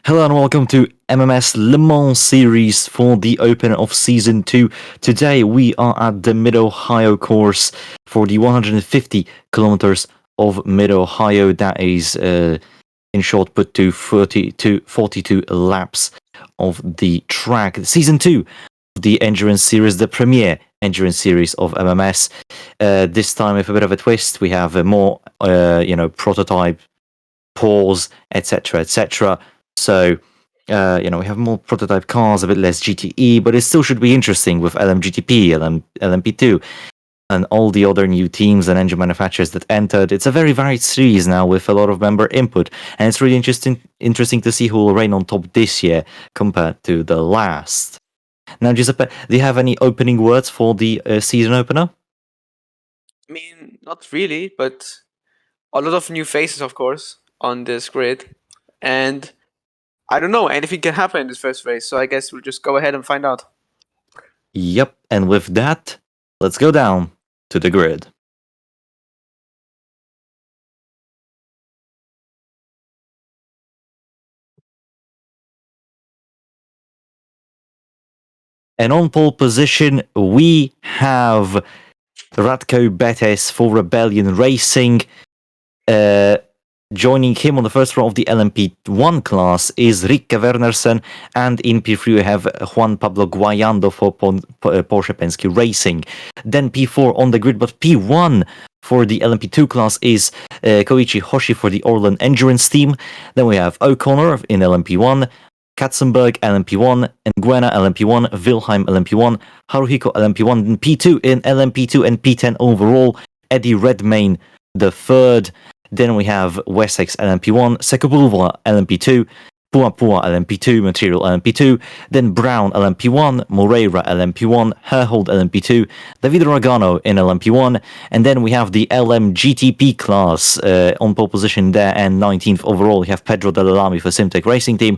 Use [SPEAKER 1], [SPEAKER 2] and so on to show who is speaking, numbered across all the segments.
[SPEAKER 1] Hello and welcome to MMS Le Mans Series for the opener of Season 2. Today we are at the Mid-Ohio course for the 150 kilometers of Mid-Ohio. That is, in short, put to 42 laps of the track. Season 2 of the Endurance Series, the premier Endurance Series of MMS. This time with a bit of a twist. We have a more, prototype, pause, etc., etc. So, we have more prototype cars, a bit less GTE, but it still should be interesting with LMGTP, LMP2, and all the other new teams and engine manufacturers that entered. It's a very varied series now with a lot of member input, and it's really interesting to see who will reign on top this year compared to the last. Now, Giuseppe, do you have any opening words for the season opener?
[SPEAKER 2] I mean, not really, but a lot of new faces, of course, on this grid. And I don't know, anything can happen in this first race, so I guess we'll just go ahead and find out.
[SPEAKER 1] Yep, and with that, let's go down to the grid. And on pole position, we have Radko Betes for Rebellion Racing. Joining him on the first row of the LMP1 class is Rikke Wernersen, and in P3 we have Juan Pablo Guayando for Porsche Penske Racing. Then P4 on the grid, but P1 for the LMP2 class is Koichi Hoshi for the Orlen Endurance team. Then we have O'Connor in LMP1, Katzenberg LMP1, Nguyen LMP1, Wilhelm LMP1, Haruhiko LMP1, and P2 in LMP2 and P10 overall, Eddie Redmayne the third. Then we have Wessex LMP1, Sekubulva LMP2, Pua Pua LMP2, Material LMP2, then Brown LMP1, Moreira LMP1, Herhold LMP2, David Ragano in LMP1, and then we have the LMGTP class on pole position there, and 19th overall we have Pedro Delalami for Simtech Racing Team.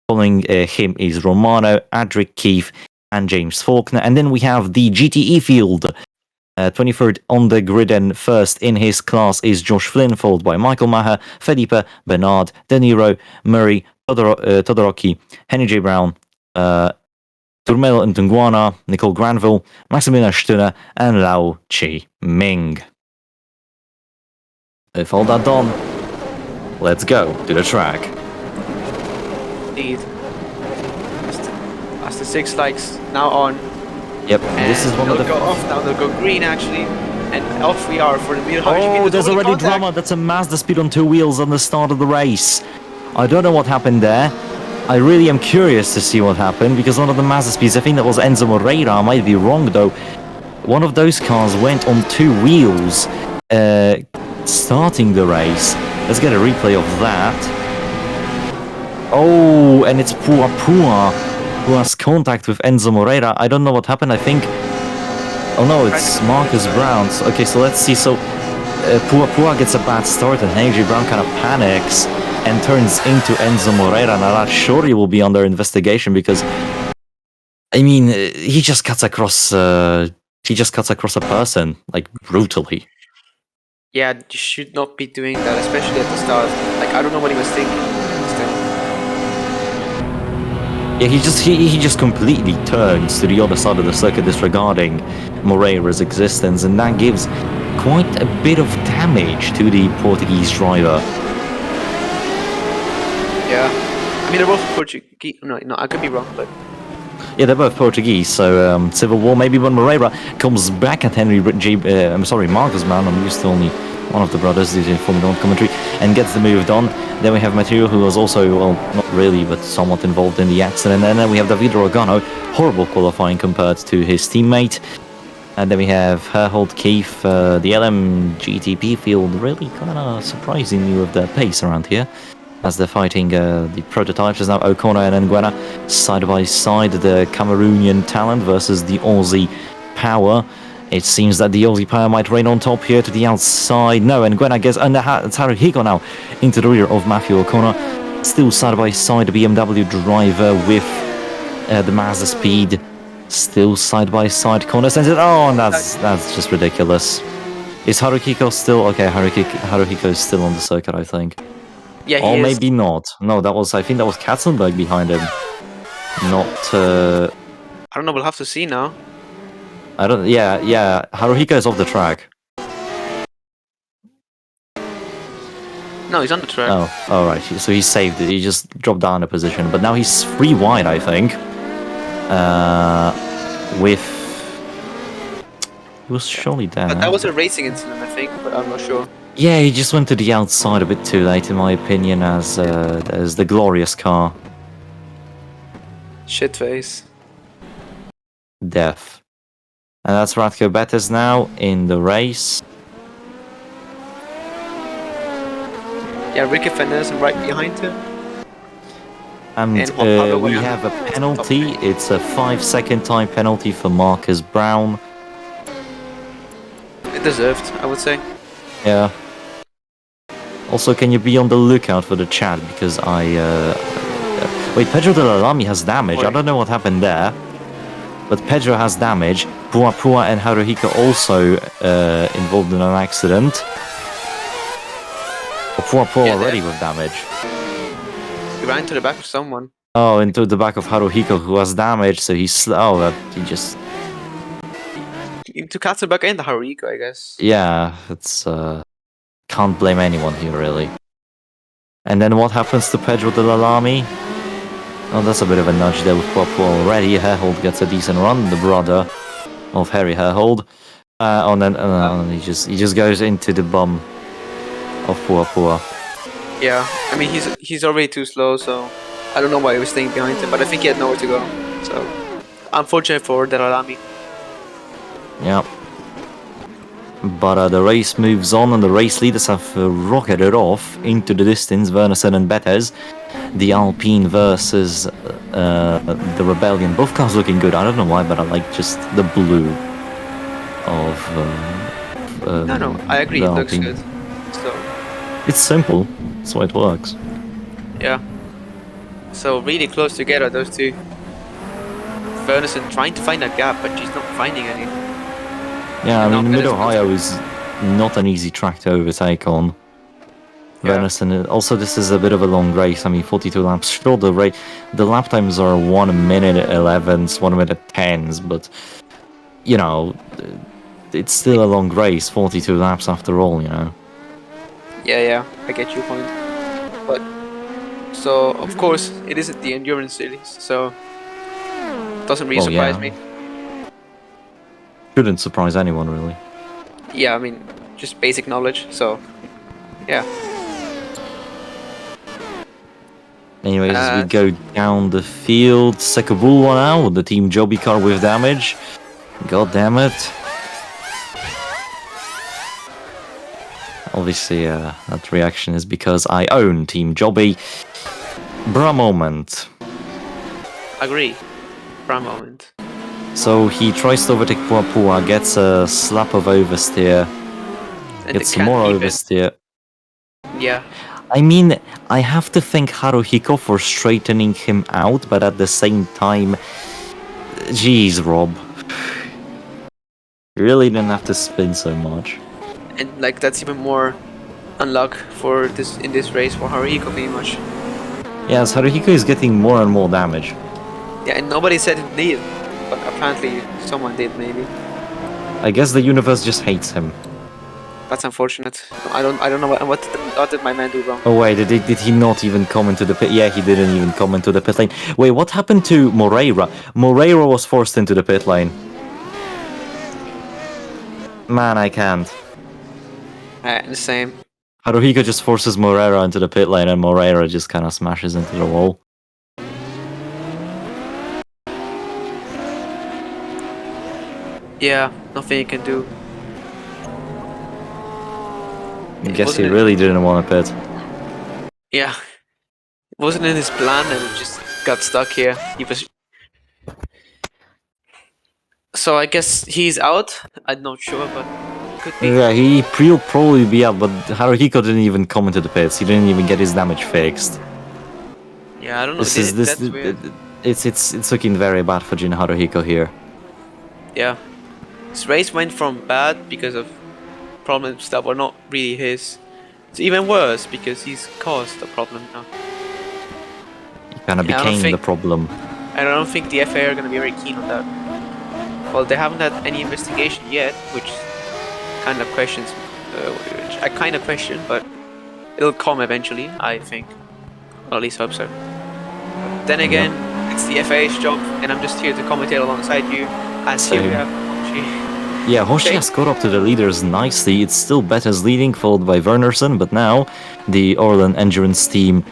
[SPEAKER 1] Following him is Romano, Adric Keefe, and James Faulkner, and then we have the GTE field. 23rd on the grid, and first in his class is Josh Flynn, followed by Michael Maher, Felipe, Bernard, De Niro, Murray, Todoroki, Henry J. Brown, Turmel Ntunguana, Nicole Granville, Maximilian Stöner, and Lao Chi Ming. With all that done, let's go to the track.
[SPEAKER 2] Indeed. As the 6 lights now on.
[SPEAKER 1] Yep, and this is one of the...
[SPEAKER 2] They'll go off now, they'll go green actually. And off we are for the middle.
[SPEAKER 1] Oh, there's already drama. That's a Mazda speed on 2 wheels on the start of the race. I don't know what happened there. I really am curious to see what happened, because one of the Mazda speeds, I think that was Enzo Moreira, I might be wrong though. One of those cars went on 2 wheels starting the race. Let's get a replay of that. Oh, and it's Pua Pua who has contact with Enzo Moreira. I don't know what happened, I think... Oh no, it's Marcus Brown. Okay, so let's see. So Pua Pua gets a bad start, and Henry Brown kind of panics and turns into Enzo Moreira. Now that surely will be under investigation, because I mean, he just cuts across a person, like, brutally.
[SPEAKER 2] Yeah, you should not be doing that, especially at the start. Like, I don't know what he was thinking.
[SPEAKER 1] Yeah, he just completely turns to the other side of the circuit, disregarding Moreira's existence, and that gives quite a bit of damage to the Portuguese driver.
[SPEAKER 2] Yeah, I mean, they're both Portuguese. No, I could be wrong, but...
[SPEAKER 1] Yeah, they're both Portuguese, so civil war. Maybe when Moreira comes back at Marcus Brown, I'm used to only one of the brothers due to Formula 1 commentary, and gets the move done. Then we have Material, who was also, well, not really, but somewhat involved in the accident. And then we have David Rogano, horrible qualifying compared to his teammate. And then we have Herhold Keefe, the LMGTP field, really kind of surprising me with their pace around here, as they're fighting the prototypes. There's now O'Connor and Nguyen side by side, the Cameroonian talent versus the Aussie power. It seems that the Aussie power might reign on top here to the outside. No, and Gwen, I guess, and it's Haruhiko now into the rear of Matthew O'Connor. Still side by side, the BMW driver with the Mazda speed. Still side by side, corner sends it. Oh, and that's just ridiculous. Is Haruhiko still okay? Haruhiko is still on the circuit, I think.
[SPEAKER 2] Yeah,
[SPEAKER 1] Or
[SPEAKER 2] he is.
[SPEAKER 1] maybe not. No, I think that was Katzenberg behind him. Not,
[SPEAKER 2] I don't know. We'll have to see now.
[SPEAKER 1] I don't, yeah, Haruhiko is off the track.
[SPEAKER 2] No, he's on the track.
[SPEAKER 1] Oh, alright, so he saved it, he just dropped down a position, but now he's 3 wide, I think. With... He was surely there.
[SPEAKER 2] But that was a racing incident, I think, but I'm not sure.
[SPEAKER 1] Yeah, he just went to the outside a bit too late, in my opinion, as the glorious car.
[SPEAKER 2] Shit face.
[SPEAKER 1] Death. And that's Radko Betes now in the race.
[SPEAKER 2] Yeah, Ricky Fernandez right behind him.
[SPEAKER 1] And
[SPEAKER 2] Juan Pablo
[SPEAKER 1] we
[SPEAKER 2] Guayana.
[SPEAKER 1] have a penalty. It's a 5-second time penalty for Marcus Brown.
[SPEAKER 2] It deserved, I would say.
[SPEAKER 1] Yeah. Also, can you be on the lookout for the chat, because wait, Pedro de la Lamy has damage. I don't know what happened there. But Pedro has damage. Pua Pua and Haruhiko also involved in an accident. Pua Pua already with damage.
[SPEAKER 2] He ran to the back of someone.
[SPEAKER 1] Oh, into the back of Haruhiko, who has damage, so he just...
[SPEAKER 2] To Katzenberg and Haruhiko, I guess.
[SPEAKER 1] Yeah, it's... Can't blame anyone here, really. And then what happens to Pedro de la Lamy? Oh, that's a bit of a nudge there with Pua Pua already. Herhold gets a decent run, the brother of Harry Herhold. And then he just goes into the bum of Pua Pua.
[SPEAKER 2] Yeah, I mean he's already too slow, so I don't know why he was staying behind him, but I think he had nowhere to go. So unfortunate for De La Lamy.
[SPEAKER 1] Yeah. But the race moves on, and the race leaders have rocketed off into the distance. Wernersen and Betes, the Alpine versus the Rebellion. Both cars looking good. I don't know why, but I like just the blue of.
[SPEAKER 2] No, I agree. It looks good. So
[SPEAKER 1] it's simple. That's why it works.
[SPEAKER 2] yeah. So really close together, those two. Wernersen trying to find that gap, but she's not finding any.
[SPEAKER 1] Yeah, I mean, Mid-Ohio is not an easy track to overtake on.
[SPEAKER 2] Yeah.
[SPEAKER 1] Wernersen, also this is a bit of a long race. I mean, 42 laps. Sure, the lap times are 1 minute 11s, 1 minute 10s, but you know, it's still a long race. 42 laps after all, you know.
[SPEAKER 2] Yeah, I get your point. But so of course it isn't the endurance series, so doesn't really surprise me.
[SPEAKER 1] Shouldn't surprise anyone, really.
[SPEAKER 2] Yeah, I mean, just basic knowledge, so yeah.
[SPEAKER 1] Anyways, as we go down the field, Sekabulwa now, the Team Joby car with damage. God damn it. Obviously, that reaction is because I own Team Joby. Bra moment.
[SPEAKER 2] Agree. Bra moment.
[SPEAKER 1] So he tries to overtake Pua Pua, gets a slap of oversteer, gets some more oversteer.
[SPEAKER 2] Yeah.
[SPEAKER 1] I mean, I have to thank Haruhiko for straightening him out, but at the same time, jeez, Rob. You really didn't have to spin so much.
[SPEAKER 2] And like that's even more unluck for this in this race for Haruhiko pretty much.
[SPEAKER 1] Yes, Haruhiko is getting more and more damage.
[SPEAKER 2] Yeah, and nobody said it did, but apparently someone did maybe.
[SPEAKER 1] I guess the universe just hates him.
[SPEAKER 2] That's unfortunate. I don't know what did my man do wrong.
[SPEAKER 1] Oh wait, did he not even come into the pit? Yeah, he didn't even come into the pit lane. Wait, what happened to Moreira? Moreira was forced into the pit lane. Man, I can't.
[SPEAKER 2] The same.
[SPEAKER 1] Haruhiko just forces Moreira into the pit lane, and Moreira just kind of smashes into the wall.
[SPEAKER 2] Yeah, nothing you can do.
[SPEAKER 1] I guess he really didn't want to pit.
[SPEAKER 2] Yeah. It wasn't in his plan and it just got stuck here. He was... So I guess he's out? I'm not sure, but could be.
[SPEAKER 1] Yeah, he'll probably be out, but Haruhiko didn't even come into the pits. He didn't even get his damage fixed.
[SPEAKER 2] Yeah, I don't know.
[SPEAKER 1] That's weird. It's looking very bad for Jin Haruhiko here.
[SPEAKER 2] Yeah. His race went from bad because of problems that were not really his It's even worse because he's caused a problem now.
[SPEAKER 1] He kind of
[SPEAKER 2] Yeah,
[SPEAKER 1] became the problem.
[SPEAKER 2] I don't think the FA are going to be very keen on that. Well, they haven't had any investigation yet, which kind of questions, which I kind of question, but it'll come eventually, I think. Or at least hope so. Then again, it's the FA's job, and I'm just here to commentate alongside you. As here we
[SPEAKER 1] Same.
[SPEAKER 2] have Hoshi.
[SPEAKER 1] Yeah, Hoshi
[SPEAKER 2] Okay.
[SPEAKER 1] has caught up to the leaders nicely. It's still Bettas leading, followed by Wernerson, but now the Orlen Endurance Team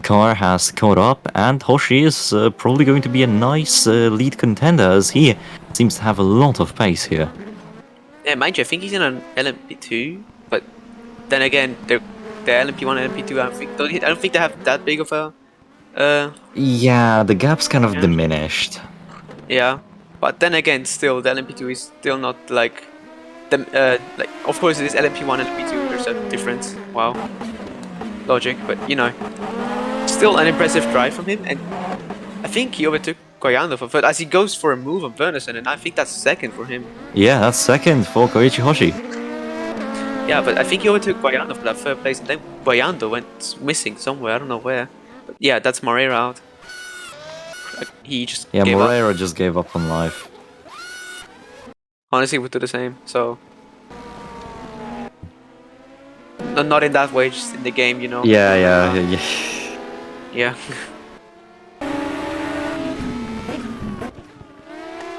[SPEAKER 1] car has caught up, and Hoshi is probably going to be a nice lead contender, as he seems to have a lot of pace here.
[SPEAKER 2] Yeah, mind you, I think he's in an LMP2, but then again, the LMP1 and LMP2, I don't think they have that big of a
[SPEAKER 1] Yeah, the gap's kind of
[SPEAKER 2] yeah.
[SPEAKER 1] diminished.
[SPEAKER 2] Yeah, but then again, still the LMP2 is still not like the like. Of course, it is LMP1 and LMP2. There's a difference. Wow, logic, but you know, still an impressive drive from him, and I think he overtook Koyando for third as he goes for a move on Wernerson, and I think that's second for him.
[SPEAKER 1] Yeah, that's second for Koichi Hoshi.
[SPEAKER 2] Yeah, but I think he overtook Koyando for that third place, and then Koyando went missing somewhere. I don't know where. But yeah, that's Moreira out. He just
[SPEAKER 1] Yeah,
[SPEAKER 2] gave up.
[SPEAKER 1] Moreira just gave up on life.
[SPEAKER 2] Honestly, would do the same. So. Not in that way, just in the game, you know.
[SPEAKER 1] Yeah.
[SPEAKER 2] Yeah.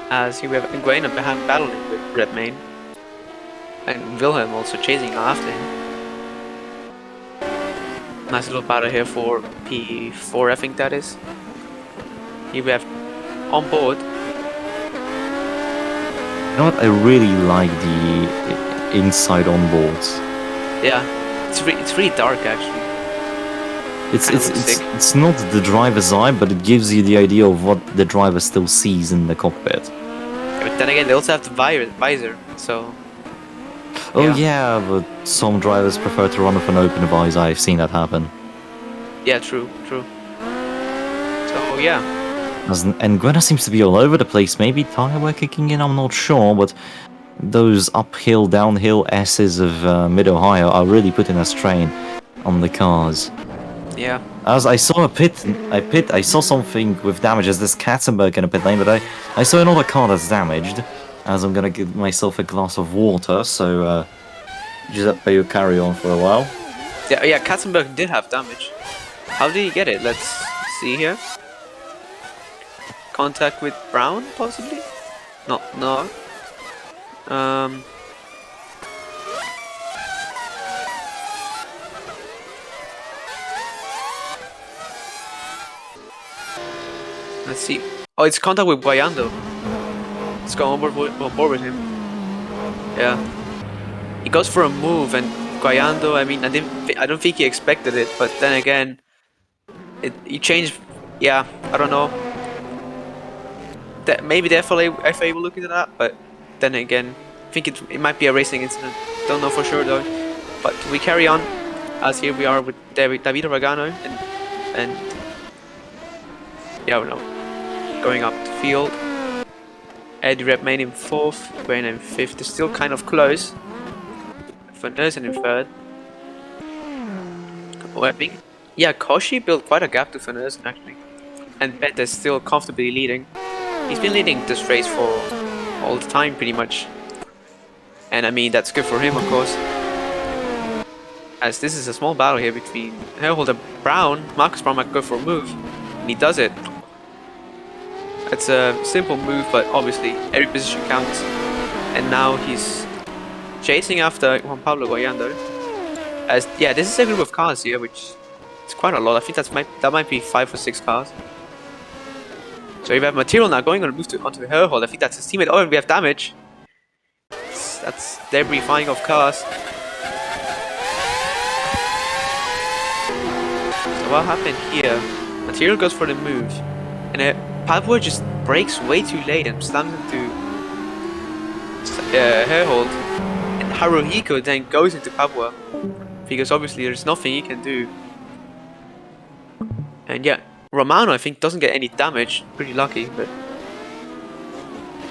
[SPEAKER 2] As here we have Nguyen behind battling with Redmayne. And Wilhelm also chasing after him. Nice little battle here for P4, I think that is. Here we have on board.
[SPEAKER 1] You know what? I really like the inside onboards.
[SPEAKER 2] Yeah, it's really dark actually.
[SPEAKER 1] It's not the driver's eye, but it gives you the idea of what the driver still sees in the cockpit.
[SPEAKER 2] Yeah, but then again, they also have the visor, so.
[SPEAKER 1] Oh yeah, but some drivers prefer to run with an open visor. I've seen that happen.
[SPEAKER 2] Yeah, true. So yeah.
[SPEAKER 1] And Gwenna seems to be all over the place. Maybe tire wear kicking in, I'm not sure, but those uphill, downhill S's of Mid-Ohio are really putting a strain on the cars.
[SPEAKER 2] Yeah.
[SPEAKER 1] As I saw I saw something with damages. There's Katzenberg in a pit lane, but I saw another car that's damaged. As I'm gonna give myself a glass of water, so Giuseppe, you carry on for a while.
[SPEAKER 2] Yeah, Katzenberg did have damage. How did he get it? Let's see here. Contact with Brown, possibly? No. Let's see. Oh, it's contact with Guayando. Let's go on board with him. Yeah. He goes for a move, and Guayando, I mean, I don't think he expected it, but then again, he changed. Yeah, I don't know. Maybe the FA will look into that, but then again, I think it might be a racing incident. Don't know for sure though. But we carry on, as here we are with David Ragano, and yeah, we know, going up the field. Eddie Redmayne in fourth, Gwen in fifth. They're still kind of close. Van Dersen in third. Oh, I think, yeah, Koshi built quite a gap to Van Dersen actually, and Bet is still comfortably leading. He's been leading this race for all the time, pretty much. And I mean, that's good for him, of course. As this is a small battle here between Herhold and Brown. Marcus Brown might go for a move, and he does it. It's a simple move, but obviously every position counts. And now he's chasing after Juan Pablo Guayando. As yeah, this is a group of cars here, which is quite a lot. I think that might be 5 or 6 cars. So we have Material now going on a move onto Herhold. I think that's his teammate. Oh, and we have damage. That's debris flying off cars. So what happened here? Material goes for the move, and Padua just brakes way too late and slams into Herhold. And Haruhiko then goes into Padua, because obviously there's nothing he can do. And yeah, Romano I think doesn't get any damage. Pretty lucky, but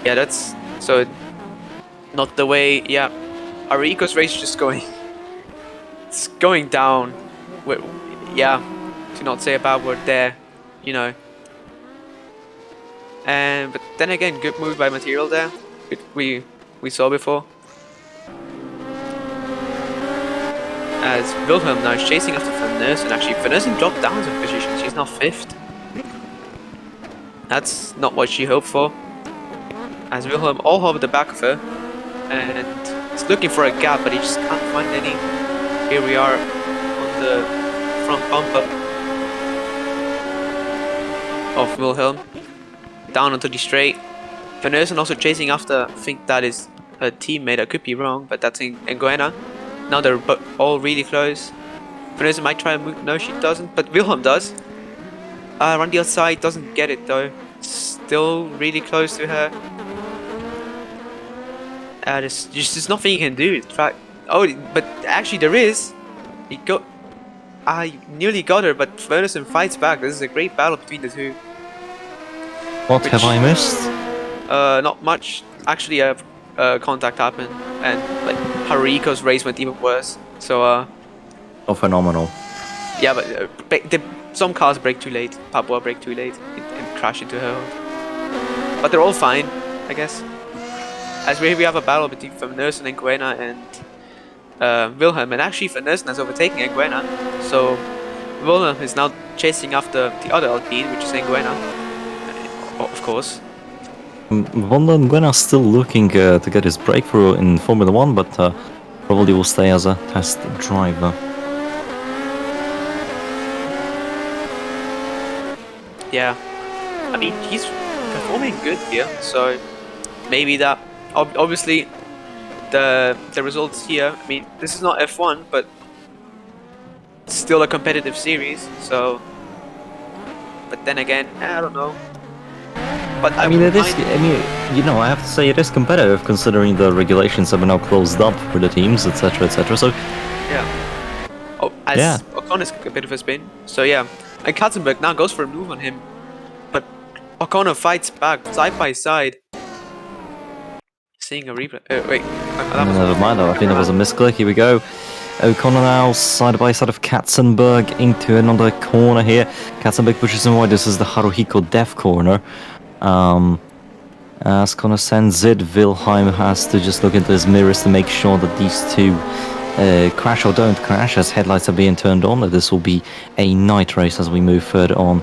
[SPEAKER 2] yeah, that's so not the way. Yeah, Haruhiko's race is just going it's going down. Yeah, to not say a bad word there, you know. And but then again, good move by Material there. We saw before. As Wilhelm now is chasing after Van Nussen. Actually, Van Nussen dropped down some position. She's now 5th. That's not what she hoped for. As Wilhelm all over the back of her. And he's looking for a gap, but he just can't find any. Here we are on the front bumper of Wilhelm. Down onto the straight. Van Nussen also chasing after, I think that is her teammate. I could be wrong, but that's in Nguyen. Now they're all really close. Van Nussen might try and move. No, she doesn't, but Wilhelm does. Around the outside, doesn't get it though. Still really close to her. There's nothing you can do. Oh, but actually there is. I nearly got her, but Van Nussen fights back. This is a great battle between the two.
[SPEAKER 1] What have I missed?
[SPEAKER 2] Not much. Actually, contact happened, and like Haruhiko's race went even worse. So
[SPEAKER 1] Oh, phenomenal.
[SPEAKER 2] yeah, but some cars brake too late. Papua brake too late and crash into her. But they're all fine, I guess. As we have a battle between Van Nussen and Nguyen and Wilhelm, and actually Van Nussen has overtaken Nguyen. So Wilhelm is now chasing after the other Alpine, which is Nguyen, of course.
[SPEAKER 1] Von Nguyen still looking to get his breakthrough in Formula 1, but probably will stay as a test driver.
[SPEAKER 2] Yeah, I mean, he's performing good here, so maybe that. Obviously, the results here. I mean, this is not F1, but it's still a competitive series. So, but then again, I don't know. But
[SPEAKER 1] I mean, it is. I mean, you know, I have to say it is competitive considering the regulations have now closed up for the teams, etc., etc. So,
[SPEAKER 2] yeah. Oh, as
[SPEAKER 1] yeah.
[SPEAKER 2] Ocon is a bit of a spin. So yeah, and Katzenberg now goes for a move on him, but O'Connor fights back side by side. Seeing a replay. Wait,
[SPEAKER 1] Never mind though, I think there was a misclick. Here we go. O'Connor now side by side of Katzenberg into another corner here. Katzenberg pushes him wide. This is the Haruhiko death corner. As Connor sends it, Wilhelm has to just look into his mirrors to make sure that these two crash or don't crash as headlights are being turned on. This will be a night race as we move further on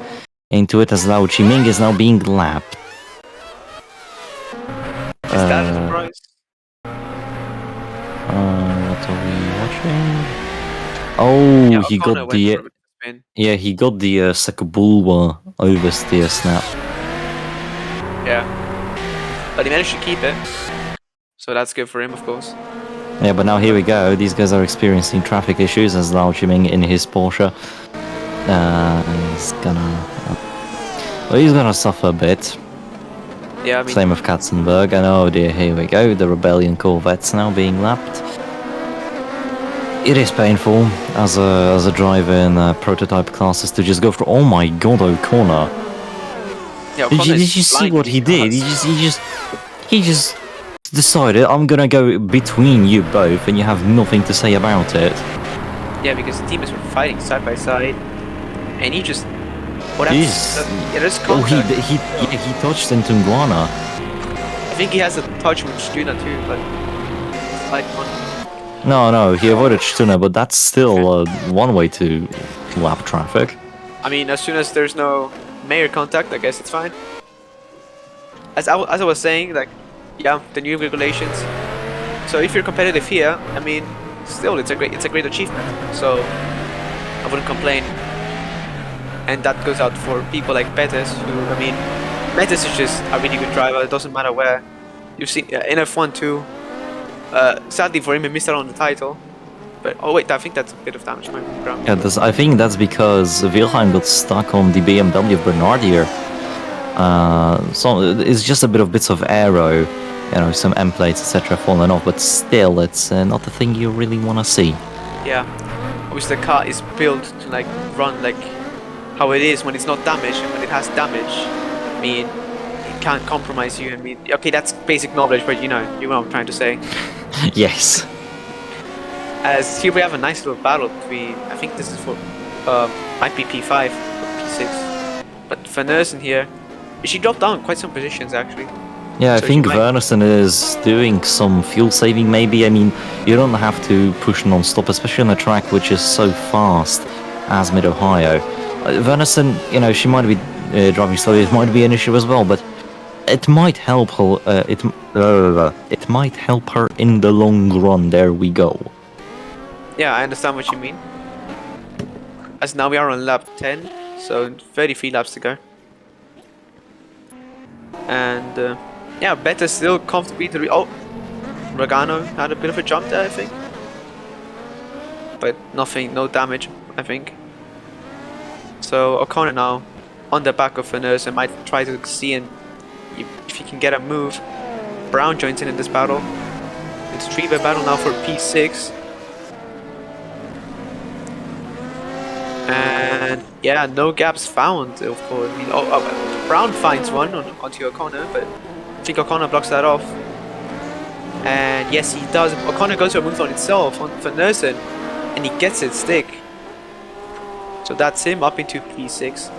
[SPEAKER 1] into it, as Lao Chiming is now being lapped.
[SPEAKER 2] Is that a surprise?
[SPEAKER 1] What are we watching? Oh,
[SPEAKER 2] Yeah,
[SPEAKER 1] he
[SPEAKER 2] O'Connor
[SPEAKER 1] got
[SPEAKER 2] went
[SPEAKER 1] the
[SPEAKER 2] for a spin.
[SPEAKER 1] yeah, he got the Sakabulwa oversteer snap.
[SPEAKER 2] Yeah, but he managed to keep it, so that's good for him, of course.
[SPEAKER 1] Yeah, but now here we go. These guys are experiencing traffic issues as Lao Chiming in his Porsche is gonna. Well, he's gonna suffer a bit.
[SPEAKER 2] Yeah, I mean,
[SPEAKER 1] Same with Katzenberg, and oh dear, here we go. The Rebellion Corvettes now being lapped. It is painful as a driver in prototype classes to just go for. Oh my God, O'Connor!
[SPEAKER 2] yeah,
[SPEAKER 1] Did you see what he did? He just decided, I'm gonna go between you both, and you have nothing to say about it.
[SPEAKER 2] Yeah, because the teammates were fighting side by side, and he just. Well, there's
[SPEAKER 1] Oh,
[SPEAKER 2] contact.
[SPEAKER 1] he touched into Nguana.
[SPEAKER 2] I think he has a touch with Stuna too, but like one.
[SPEAKER 1] No, he avoided Stuna, but that's still one way to lap traffic.
[SPEAKER 2] I mean, as soon as there's no mayor contact, I guess it's fine. As I was saying, like, yeah, the new regulations. So if you're competitive here, I mean, still it's a great achievement. So I wouldn't complain. And that goes out for people like Pettis, who, I mean, Pettis is just a really good driver. It doesn't matter where. You've seen in F1 too. Sadly for him, he missed out on the title. But oh wait, I think that's a bit of damage.
[SPEAKER 1] Yeah, I think that's because Wilhelm got stuck on the BMW of Bernard here. So it's just a bit of bits of aero, you know, some M plates, etc. falling off, but still, it's not the thing you really want to see.
[SPEAKER 2] Yeah, obviously the car is built to like run like how it is when it's not damaged, and when it has damage, I mean, it can't compromise you. I mean, okay, that's basic knowledge, but you know what I'm trying to say.
[SPEAKER 1] Yes.
[SPEAKER 2] As here we have a nice little battle between, I think this is for, might be P5 or P6. But Van Dersen here, she dropped down quite some positions actually.
[SPEAKER 1] Yeah, I
[SPEAKER 2] So she
[SPEAKER 1] think
[SPEAKER 2] might,
[SPEAKER 1] Wernerson is doing some fuel saving maybe. I mean, you don't have to push non-stop, especially on a track which is so fast as Mid-Ohio. Wernerson, you know, she might be driving slowly, it might be an issue as well, but it might help her, it might help her in the long run. There we go.
[SPEAKER 2] yeah, I understand what you mean. As now we are on lap 10, so 33 laps to go. And yeah, better still comfortably to oh, Regano had a bit of a jump there, I think. But nothing, no damage, I think. So O'Connor now on the back of Van Dersen might try to see and if he can get a move. Brown joins in this battle. It's 3-way battle now for P6. And yeah, no gaps found, of course. I mean, Brown finds one onto O'Connor, but I think O'Connor blocks that off. And yes, he does. O'Connor goes to a move on itself, on Van Dersen, and he gets it stick. So that's him up into P6.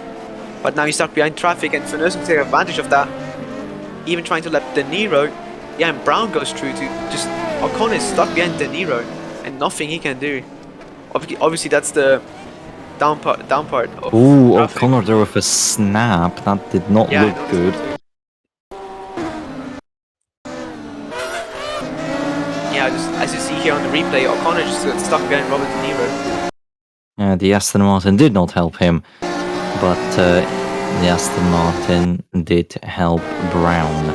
[SPEAKER 2] But now he's stuck behind traffic, and Van Dersen takes advantage of that. Even trying to let De Niro. Yeah, and Brown goes through to just... O'Connor is stuck behind De Niro, and nothing he can do. Obviously, that's the down part of
[SPEAKER 1] Ooh,
[SPEAKER 2] traffic.
[SPEAKER 1] O'Connor there with a snap. That did not look good.
[SPEAKER 2] Yeah, just as you see here on the replay, O'Connor just got stuck behind Robert De Niro.
[SPEAKER 1] Yeah, the Aston Martin did not help him, but the Aston Martin did help Brown.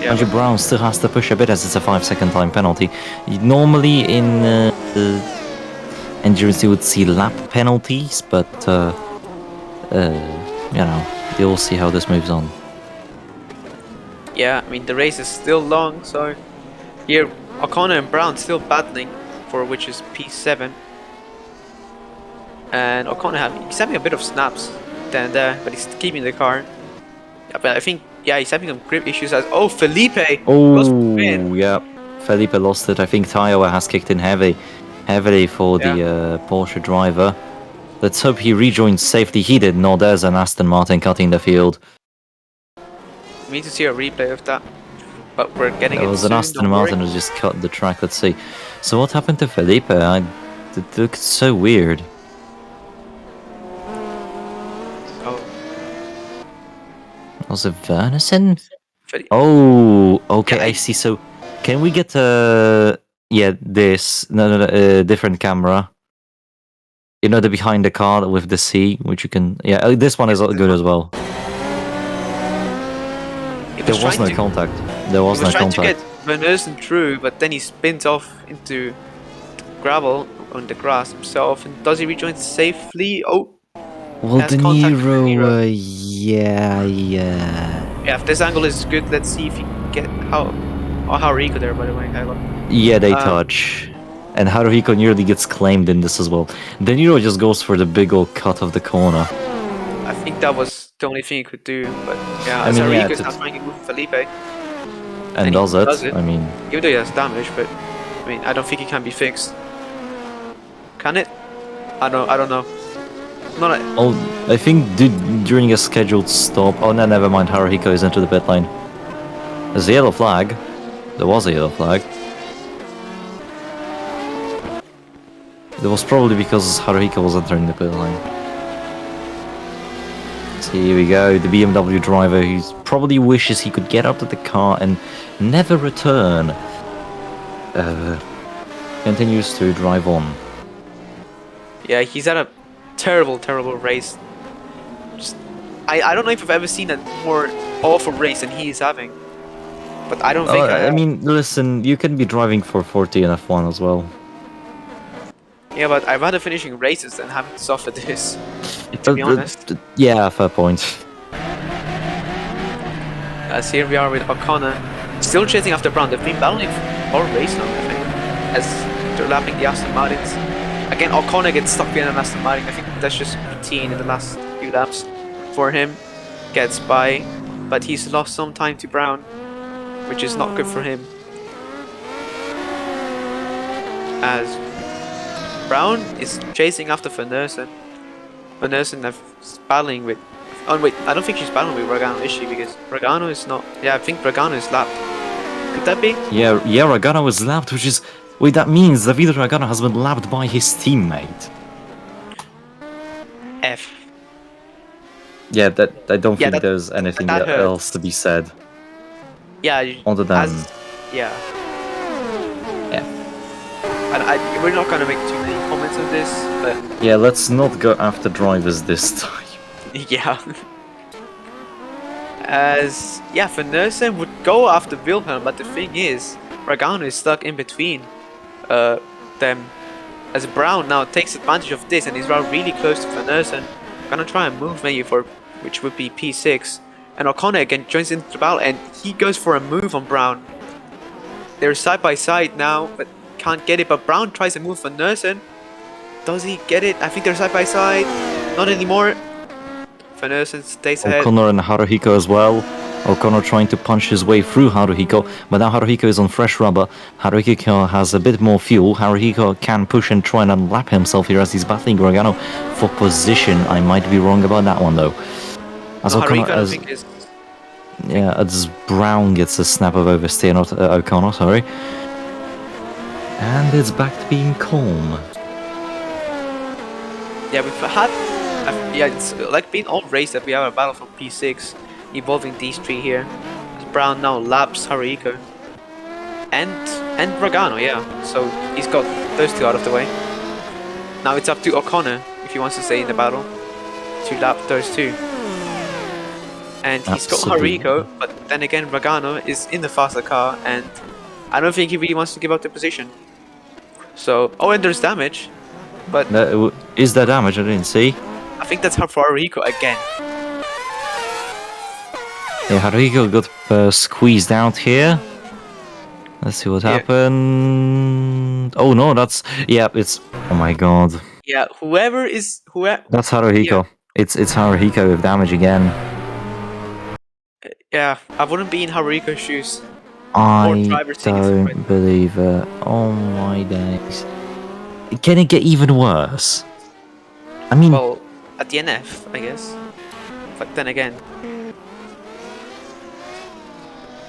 [SPEAKER 2] Yeah,
[SPEAKER 1] Actually, Brown still has to push a bit as it's a 5-second time penalty. Normally in endurance you would see lap penalties, but you know, you'll see how this moves on.
[SPEAKER 2] yeah, I mean the race is still long, so here O'Connor and Brown still battling for which is P7. And O'Connor he's having a bit of snaps then and there, but he's keeping the car. Yeah, but I think he's having some grip issues as Felipe goes for the win.
[SPEAKER 1] Yeah, Felipe lost it. I think Taioa has kicked in heavily for the Porsche driver. Let's hope he rejoins safely. He did not. There's an Aston Martin cutting the field.
[SPEAKER 2] We need to see a replay of that, but we're getting it soon.
[SPEAKER 1] There was an Aston Martin who just cut the track. Let's see. So what happened to Felipe? It looked so weird. Was it Wernerson? Oh, okay, I see. So, can we get this different camera? You know, the behind the car with the C, which you can. Yeah, this one is good as well. There was no contact. There was no contact.
[SPEAKER 2] He was trying to get Van Dersen through, but then he spins off into gravel on the grass himself. And does he rejoin safely? Oh.
[SPEAKER 1] Well, De Niro, yeah.
[SPEAKER 2] Yeah, if this angle is good, let's see if he can get how Haruhiko there, by the way.
[SPEAKER 1] Yeah, they touch. And Haruhiko nearly gets claimed in this as well. De Niro just goes for the big old cut of the corner.
[SPEAKER 2] I think that was the only thing he could do, but yeah, Haruhiko's not trying to move Felipe.
[SPEAKER 1] And does it. I mean...
[SPEAKER 2] Even though he has damage, but I mean, I don't think it can be fixed. Can it? I don't know.
[SPEAKER 1] I think during a scheduled stop... Oh, no, never mind. Haruhiko is into the pit lane. There's a yellow flag. There was a yellow flag. It was probably because Haruhiko was entering the pit lane. So here we go. The BMW driver who probably wishes he could get out of the car and never return. Continues to drive on.
[SPEAKER 2] Yeah, he's had a terrible race. I don't know if I've ever seen a more awful race than he is having. But I don't think
[SPEAKER 1] I mean, listen, you can be driving for 40 in F1 as well.
[SPEAKER 2] Yeah, but I'd rather finishing races than having to suffer this, to be honest.
[SPEAKER 1] Yeah, fair point.
[SPEAKER 2] As here we are with O'Connor, still chasing after Brown. They've been battling all race now, I think, as they're lapping the Aston Martins. Again, O'Connor gets stuck behind an Aston Martin. I think that's just routine in the last few laps for him. Gets by, but he's lost some time to Brown, which is not good for him. As Brown is chasing after Van Dersen. Van Dersen is battling with. Oh wait, I don't think she's battling with Ragano, is she? Because Ragano is not. Yeah, I think Ragano is lapped. Could that be?
[SPEAKER 1] Yeah, Ragano was lapped, which is... Wait, that means David Ragano has been lapped by his teammate.
[SPEAKER 2] F.
[SPEAKER 1] Yeah, that I don't
[SPEAKER 2] Yeah,
[SPEAKER 1] think there's anything
[SPEAKER 2] that hurts.
[SPEAKER 1] else to be said.
[SPEAKER 2] Yeah,
[SPEAKER 1] Other than...
[SPEAKER 2] yeah.
[SPEAKER 1] Yeah.
[SPEAKER 2] And we're not gonna make too many comments on this, but
[SPEAKER 1] Yeah, let's not go after drivers this time.
[SPEAKER 2] yeah. As yeah, Van Dersen would go after Wilhelm, but the thing is, Ragano is stuck in between them. As Brown now takes advantage of this and is now really close to Van Dersen, gonna try and move maybe for which would be P6. And O'Connor again joins into the battle and he goes for a move on Brown. They're side by side now, but can't get it. But Brown tries to move Van Dersen. Does he get it? I think they're side by side. Not anymore. Van Dersen stays ahead.
[SPEAKER 1] O'Connor and Haruhiko as well. O'Connor trying to punch his way through Haruhiko, but now Haruhiko is on fresh rubber. Haruhiko has a bit more fuel. Haruhiko can push and try and lap himself here as he's battling Ragano for position. I might be wrong about that one though. As O'Connor,
[SPEAKER 2] Haruhiko, I think is...
[SPEAKER 1] yeah, as Brown gets a snap of oversteer, not O'Connor, sorry. And it's back to being calm.
[SPEAKER 2] Yeah, we've had... yeah, it's like been all race that we have a battle for P6 involving these three here. As Brown now laps Haruhiko. And Ragano, yeah. So he's got those two out of the way. Now it's up to O'Connor, if he wants to stay in the battle, to lap those two. And he's got Haruhiko, but then again Ragano is in the faster car and I don't think he really wants to give up the position. So, oh, and there's damage, but...
[SPEAKER 1] Is there damage? I didn't see.
[SPEAKER 2] I think that's for Haruhiko again.
[SPEAKER 1] Yeah, Haruhiko got squeezed out here. Let's see what happened. Oh no, that's... Yeah, it's... Oh my god.
[SPEAKER 2] Yeah, whoever...
[SPEAKER 1] That's Haruhiko.
[SPEAKER 2] Yeah.
[SPEAKER 1] It's Haruhiko with damage again.
[SPEAKER 2] Yeah, I wouldn't be in Haruhiko's shoes.
[SPEAKER 1] I don't believe it. Oh my days. Can it get even worse? I mean...
[SPEAKER 2] Well, at the NF, I guess. But then again...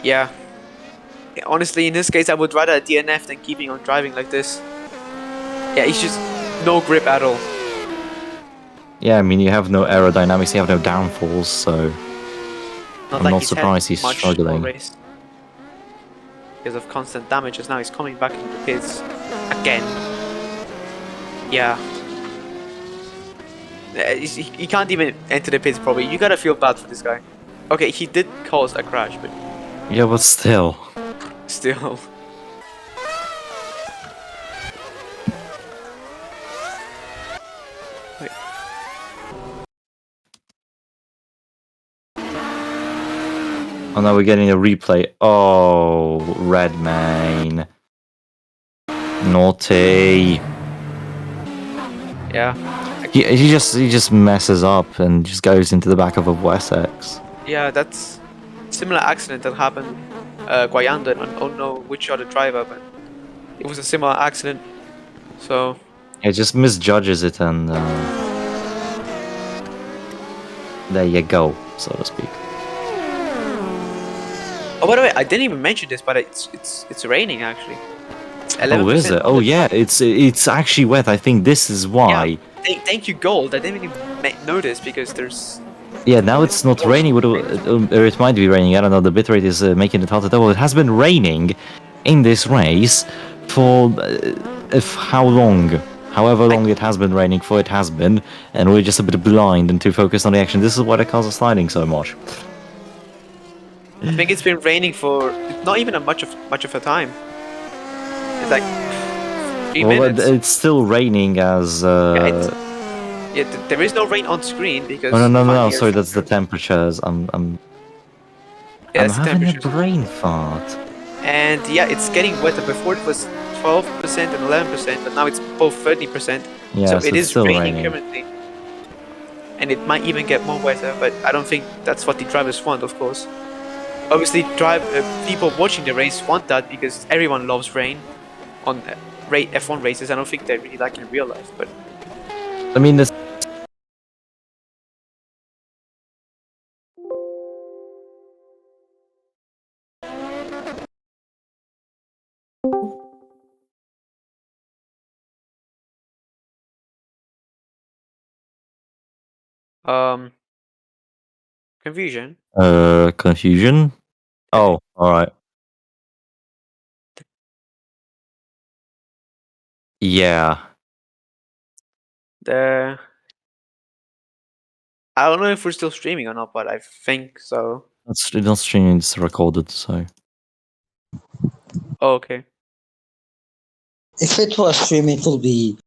[SPEAKER 2] Yeah. Honestly, in this case, I would rather a DNF than keeping on driving like this. Yeah, he's just no grip at all.
[SPEAKER 1] Yeah, I mean, you have no aerodynamics, you have no downfalls, so... I'm not surprised he's struggling.
[SPEAKER 2] Because of constant damages, now he's coming back into the pits again. Yeah. He can't even enter the pits probably. You gotta feel bad for this guy. Okay, he did cause a crash, but...
[SPEAKER 1] Yeah, but still.
[SPEAKER 2] Still. Wait.
[SPEAKER 1] Oh, now we're getting a replay. Oh, Redmayne. Naughty.
[SPEAKER 2] Yeah.
[SPEAKER 1] He just messes up and just goes into the back of a Wessex.
[SPEAKER 2] Yeah, that's similar accident that happened. Guayanda, I don't know which other driver, but it was a similar accident. So
[SPEAKER 1] He just misjudges it and there you go, so to speak.
[SPEAKER 2] oh, by the way, I didn't even mention this, but it's raining actually. It's 11%.
[SPEAKER 1] Oh, is it? Oh, yeah, it's actually wet. I think this is why.
[SPEAKER 2] Yeah. Thank you, Gold. I didn't even notice because there's...
[SPEAKER 1] Yeah, now it's not raining, or it might be raining. I don't know, the bitrate is making it hard to tell. It has been raining in this race for how long? However long it has been raining for, it has been, and we're just a bit blind and too focused on the action. This is why the cars are sliding so much.
[SPEAKER 2] I think it's been raining for not even much of a time. It's like 3 minutes.
[SPEAKER 1] It's still raining as...
[SPEAKER 2] Yeah, there is no rain on screen because...
[SPEAKER 1] Oh, no, sorry, that's the temperatures. I'm
[SPEAKER 2] Yeah,
[SPEAKER 1] having a brain fart.
[SPEAKER 2] And yeah, it's getting wetter. Before it was 12% and 11%, but now it's both 30%.
[SPEAKER 1] Yeah,
[SPEAKER 2] so
[SPEAKER 1] so
[SPEAKER 2] it
[SPEAKER 1] it's
[SPEAKER 2] is
[SPEAKER 1] still
[SPEAKER 2] raining
[SPEAKER 1] raining.
[SPEAKER 2] currently. And it might even get more wetter, but I don't think that's what the drivers want, of course. Obviously, people watching the race want that because everyone loves rain on F1 races. I don't think they're really like in real life, but
[SPEAKER 1] I mean, this.
[SPEAKER 2] confusion.
[SPEAKER 1] Confusion. Oh, all right. Yeah.
[SPEAKER 2] The I don't know if we're still streaming or not, but I think so.
[SPEAKER 1] It's not streaming. It's recorded. So.
[SPEAKER 2] Oh, okay.
[SPEAKER 3] If it was streaming, it will be.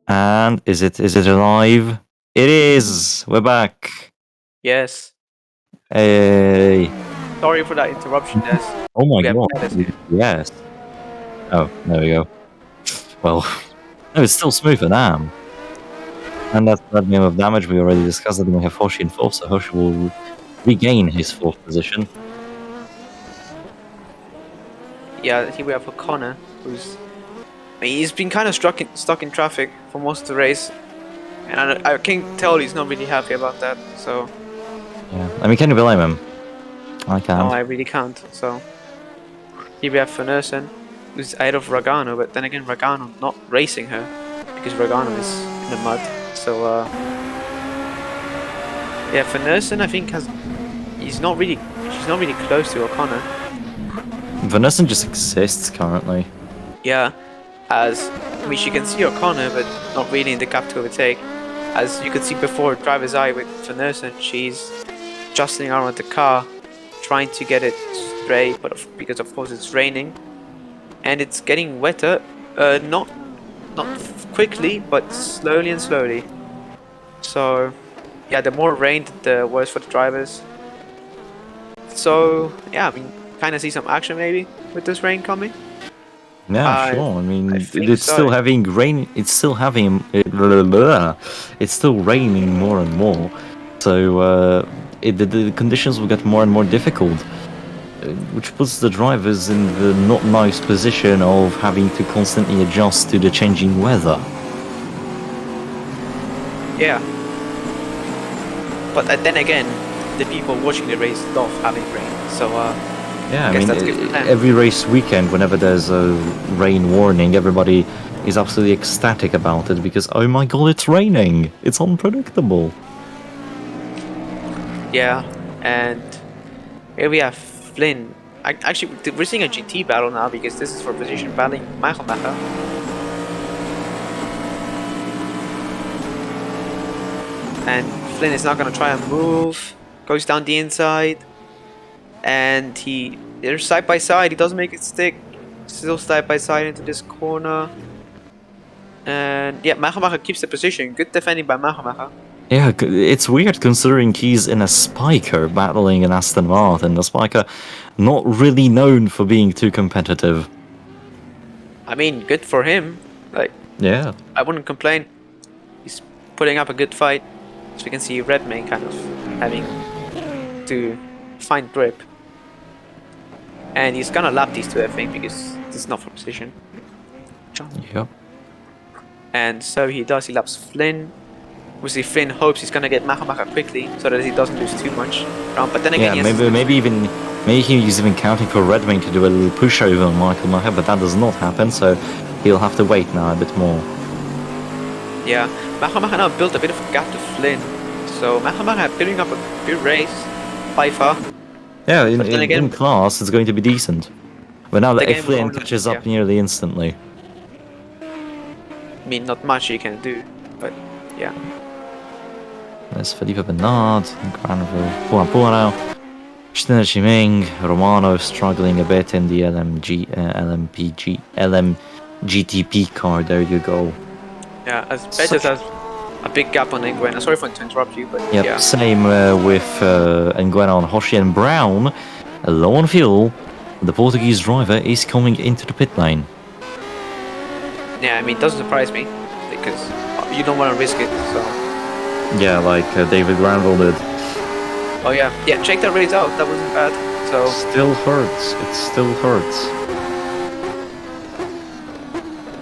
[SPEAKER 1] And is it alive? It is. We're back.
[SPEAKER 2] Yes.
[SPEAKER 1] Hey.
[SPEAKER 2] Sorry for that interruption, Des.
[SPEAKER 1] Oh my
[SPEAKER 2] We have
[SPEAKER 1] god.
[SPEAKER 2] Dennis here.
[SPEAKER 1] Yes. Oh, there we go. Well, no, it's still smooth and damn. And that's that name of damage we already discussed. That we have Hoshi in fourth, so Hoshi will regain his fourth position.
[SPEAKER 2] Yeah, here we have O'Connor, who's. I mean, he's been kind of stuck in traffic for most of the race, and I can tell he's not really happy about that. So.
[SPEAKER 1] Yeah. I mean, can you blame him? I can't.
[SPEAKER 2] No, I really can't. So. Here we have Van who's ahead of Ragano, but then again, Ragano not racing her because Ragano is in the mud. So. Yeah, Van I think she's not really close to O'Connor.
[SPEAKER 1] Vanessa just exists currently.
[SPEAKER 2] Yeah, as I mean, she can see O'Connor, but not really in the gap to overtake. As you could see before, driver's eye with Van she's jostling around the car, trying to get it straight, but because of course it's raining, and it's getting wetter. Not quickly, but slowly and slowly. So, yeah, the more rain, the worse for the drivers. So, yeah, I mean, kind of see some action maybe with this rain coming.
[SPEAKER 1] Yeah, sure. I mean,
[SPEAKER 2] think
[SPEAKER 1] it's
[SPEAKER 2] so.
[SPEAKER 1] still having rain. It's still having. It's still raining more and more. So the conditions will get more and more difficult, which puts the drivers in the not nice position of having to constantly adjust to the changing weather.
[SPEAKER 2] Yeah. But then again, the people watching the race love having rain. So,
[SPEAKER 1] yeah, I
[SPEAKER 2] guess
[SPEAKER 1] mean,
[SPEAKER 2] that's good for them.
[SPEAKER 1] every race weekend, whenever there's a rain warning, everybody is absolutely ecstatic about it because, oh my god, it's raining! It's unpredictable.
[SPEAKER 2] Yeah, and here we have Flynn. Actually, we're seeing a GT battle now because this is for position battling Macher. And Flynn is not going to try and move. Goes down the inside. And they're side by side. He doesn't make it stick. Still side by side into this corner. And yeah, Macher keeps the position. Good defending by Macher.
[SPEAKER 1] Yeah, it's weird considering he's in a Spiker battling an Aston Martin. The Spiker not really known for being too competitive.
[SPEAKER 2] I mean, good for him. Like,
[SPEAKER 1] yeah,
[SPEAKER 2] I wouldn't complain. He's putting up a good fight. As we can see, Redmayne kind of having to find grip. And he's gonna lap these two, I think, because this is not for position.
[SPEAKER 1] Yep.
[SPEAKER 2] And so he does, he laps Flynn. Obviously, Flynn hopes he's gonna get Macher quickly so that he doesn't lose too much ground. But then again,
[SPEAKER 1] yeah, maybe he's even counting for Redmayne to do a little pushover on Michael Macher, but that does not happen, so he'll have to wait now a bit more.
[SPEAKER 2] Yeah, Macher now built a bit of a gap to Flynn. So Macher building up a good race by far.
[SPEAKER 1] Yeah, in class, it's going to be decent. But now that if Flynn catches up nearly instantly.
[SPEAKER 2] I mean, not much he can do, but yeah.
[SPEAKER 1] There's Felipe Bernard, Granville, Puano, Shineshi Ming, Romano struggling a bit in the LMGTP car. There you go.
[SPEAKER 2] Yeah, as Betis has a big gap on Nguyen. Sorry to interrupt you, but
[SPEAKER 1] yep,
[SPEAKER 2] yeah.
[SPEAKER 1] Same with Nguyen on Hoshi and Brown. Low on fuel, the Portuguese driver is coming into the pit lane.
[SPEAKER 2] Yeah, I mean, it doesn't surprise me because you don't want to risk it. So
[SPEAKER 1] Yeah, like David Granville did.
[SPEAKER 2] Oh yeah, check that race out. That wasn't bad. So
[SPEAKER 1] Still hurts. It still hurts.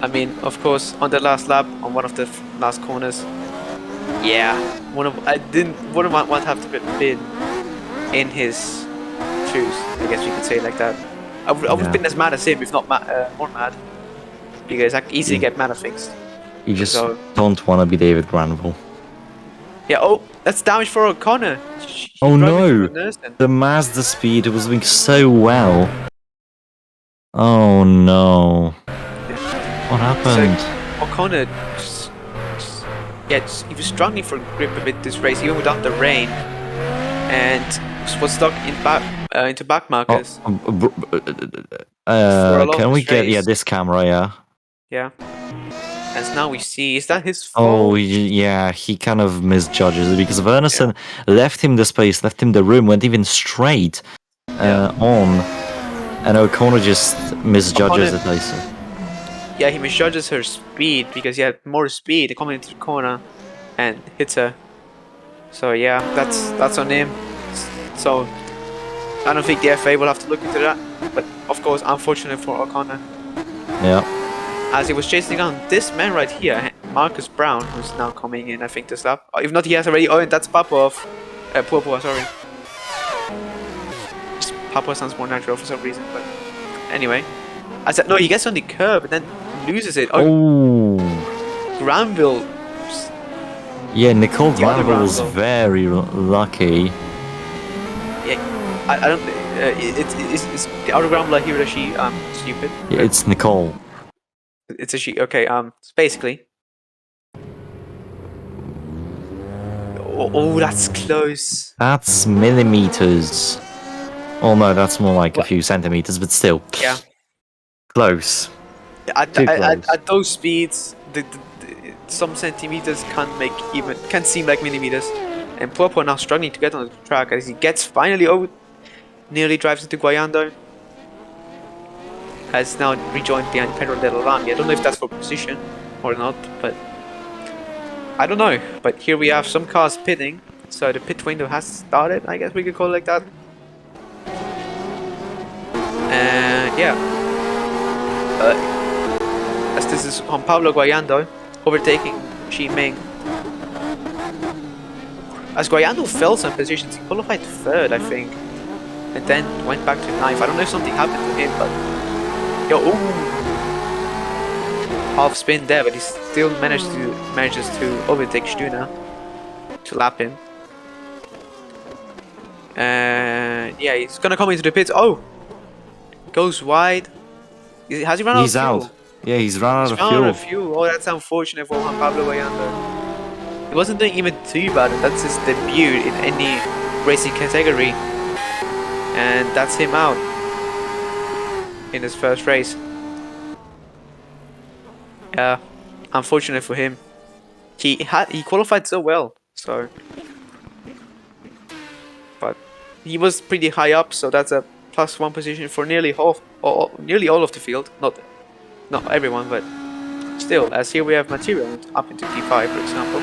[SPEAKER 2] I mean, of course, on the last lap, on one of the last corners, yeah, wouldn't want to have to been in his shoes. I guess we could say it like that. I would have
[SPEAKER 1] Yeah.
[SPEAKER 2] been as mad as him, if not more mad, because I could easily get mad at things.
[SPEAKER 1] You just
[SPEAKER 2] So
[SPEAKER 1] don't want to be David Granville.
[SPEAKER 2] yeah. Oh, that's damage for O'Connor.
[SPEAKER 1] Oh
[SPEAKER 2] drove into
[SPEAKER 1] no!
[SPEAKER 2] a nurse then.
[SPEAKER 1] The Mazda speed was doing so well. Oh no! What happened?
[SPEAKER 2] O'Connor he was struggling for grip a bit this race, even without the rain, and was stuck into back markers. For a lot
[SPEAKER 1] Can
[SPEAKER 2] of
[SPEAKER 1] we
[SPEAKER 2] this
[SPEAKER 1] get
[SPEAKER 2] race.
[SPEAKER 1] this camera? Yeah.
[SPEAKER 2] Yeah. As now we see, is that his
[SPEAKER 1] Oh
[SPEAKER 2] fault?
[SPEAKER 1] yeah, he kind of misjudges it because Wernerson left him the space, left him the room, went even straight on, and O'Connor just misjudges it. I see.
[SPEAKER 2] Yeah, he misjudges her speed because he had more speed coming into the corner and hits her. So yeah, that's on him. So I don't think the FA will have to look into that. But of course, unfortunate for O'Connor.
[SPEAKER 1] Yeah.
[SPEAKER 2] As he was chasing down this man right here, Marcus Brown, who's now coming in, I think, this lap. If not, he has already. Oh, and that's Papua. Papua, sorry. Papua sounds more natural for some reason, but anyway. I said no. He gets on the curb and then loses it.
[SPEAKER 1] Oh.
[SPEAKER 2] Granville.
[SPEAKER 1] Yeah, Nicole
[SPEAKER 2] The other
[SPEAKER 1] Granville was
[SPEAKER 2] Granville.
[SPEAKER 1] very lucky.
[SPEAKER 2] Yeah, I don't. It's the other Granville here. Is she stupid?
[SPEAKER 1] Yeah, it's Nicole.
[SPEAKER 2] It's a she. Okay. So basically. Oh, that's close.
[SPEAKER 1] That's millimeters. Oh no, that's more like a few centimeters, but still.
[SPEAKER 2] Yeah.
[SPEAKER 1] Close.
[SPEAKER 2] At
[SPEAKER 1] Too close.
[SPEAKER 2] those speeds, some centimeters can seem like millimeters. And Popo now struggling to get on the track as he gets finally over, nearly drives into Guayando. Has now rejoined behind Pedro Del Rami. I don't know if that's for position or not, but I don't know. But here we have some cars pitting, so the pit window has started. I guess we could call it like that. And yeah. As this is Juan Pablo Guayando overtaking Xi Ming. As Guayando fell some positions, he qualified third, I think, and then went back to ninth. I don't know if something happened to him, but half spin there, but he still manages to overtake Stuna to lap him. And yeah, he's gonna come into the pits. Oh, goes wide. Has he run out of fuel?
[SPEAKER 1] Out. Yeah, he's run out of
[SPEAKER 2] Out
[SPEAKER 1] fuel.
[SPEAKER 2] of fuel. Oh, that's unfortunate for Juan Pablo Guayando. He wasn't doing even too bad. That's his debut in any racing category, and that's him out in his first race. Yeah, unfortunate for him. He qualified so well, so, but he was pretty high up, so that's a +1 position for nearly all of the field. Not everyone, but still. As here we have Material up into P5, for example.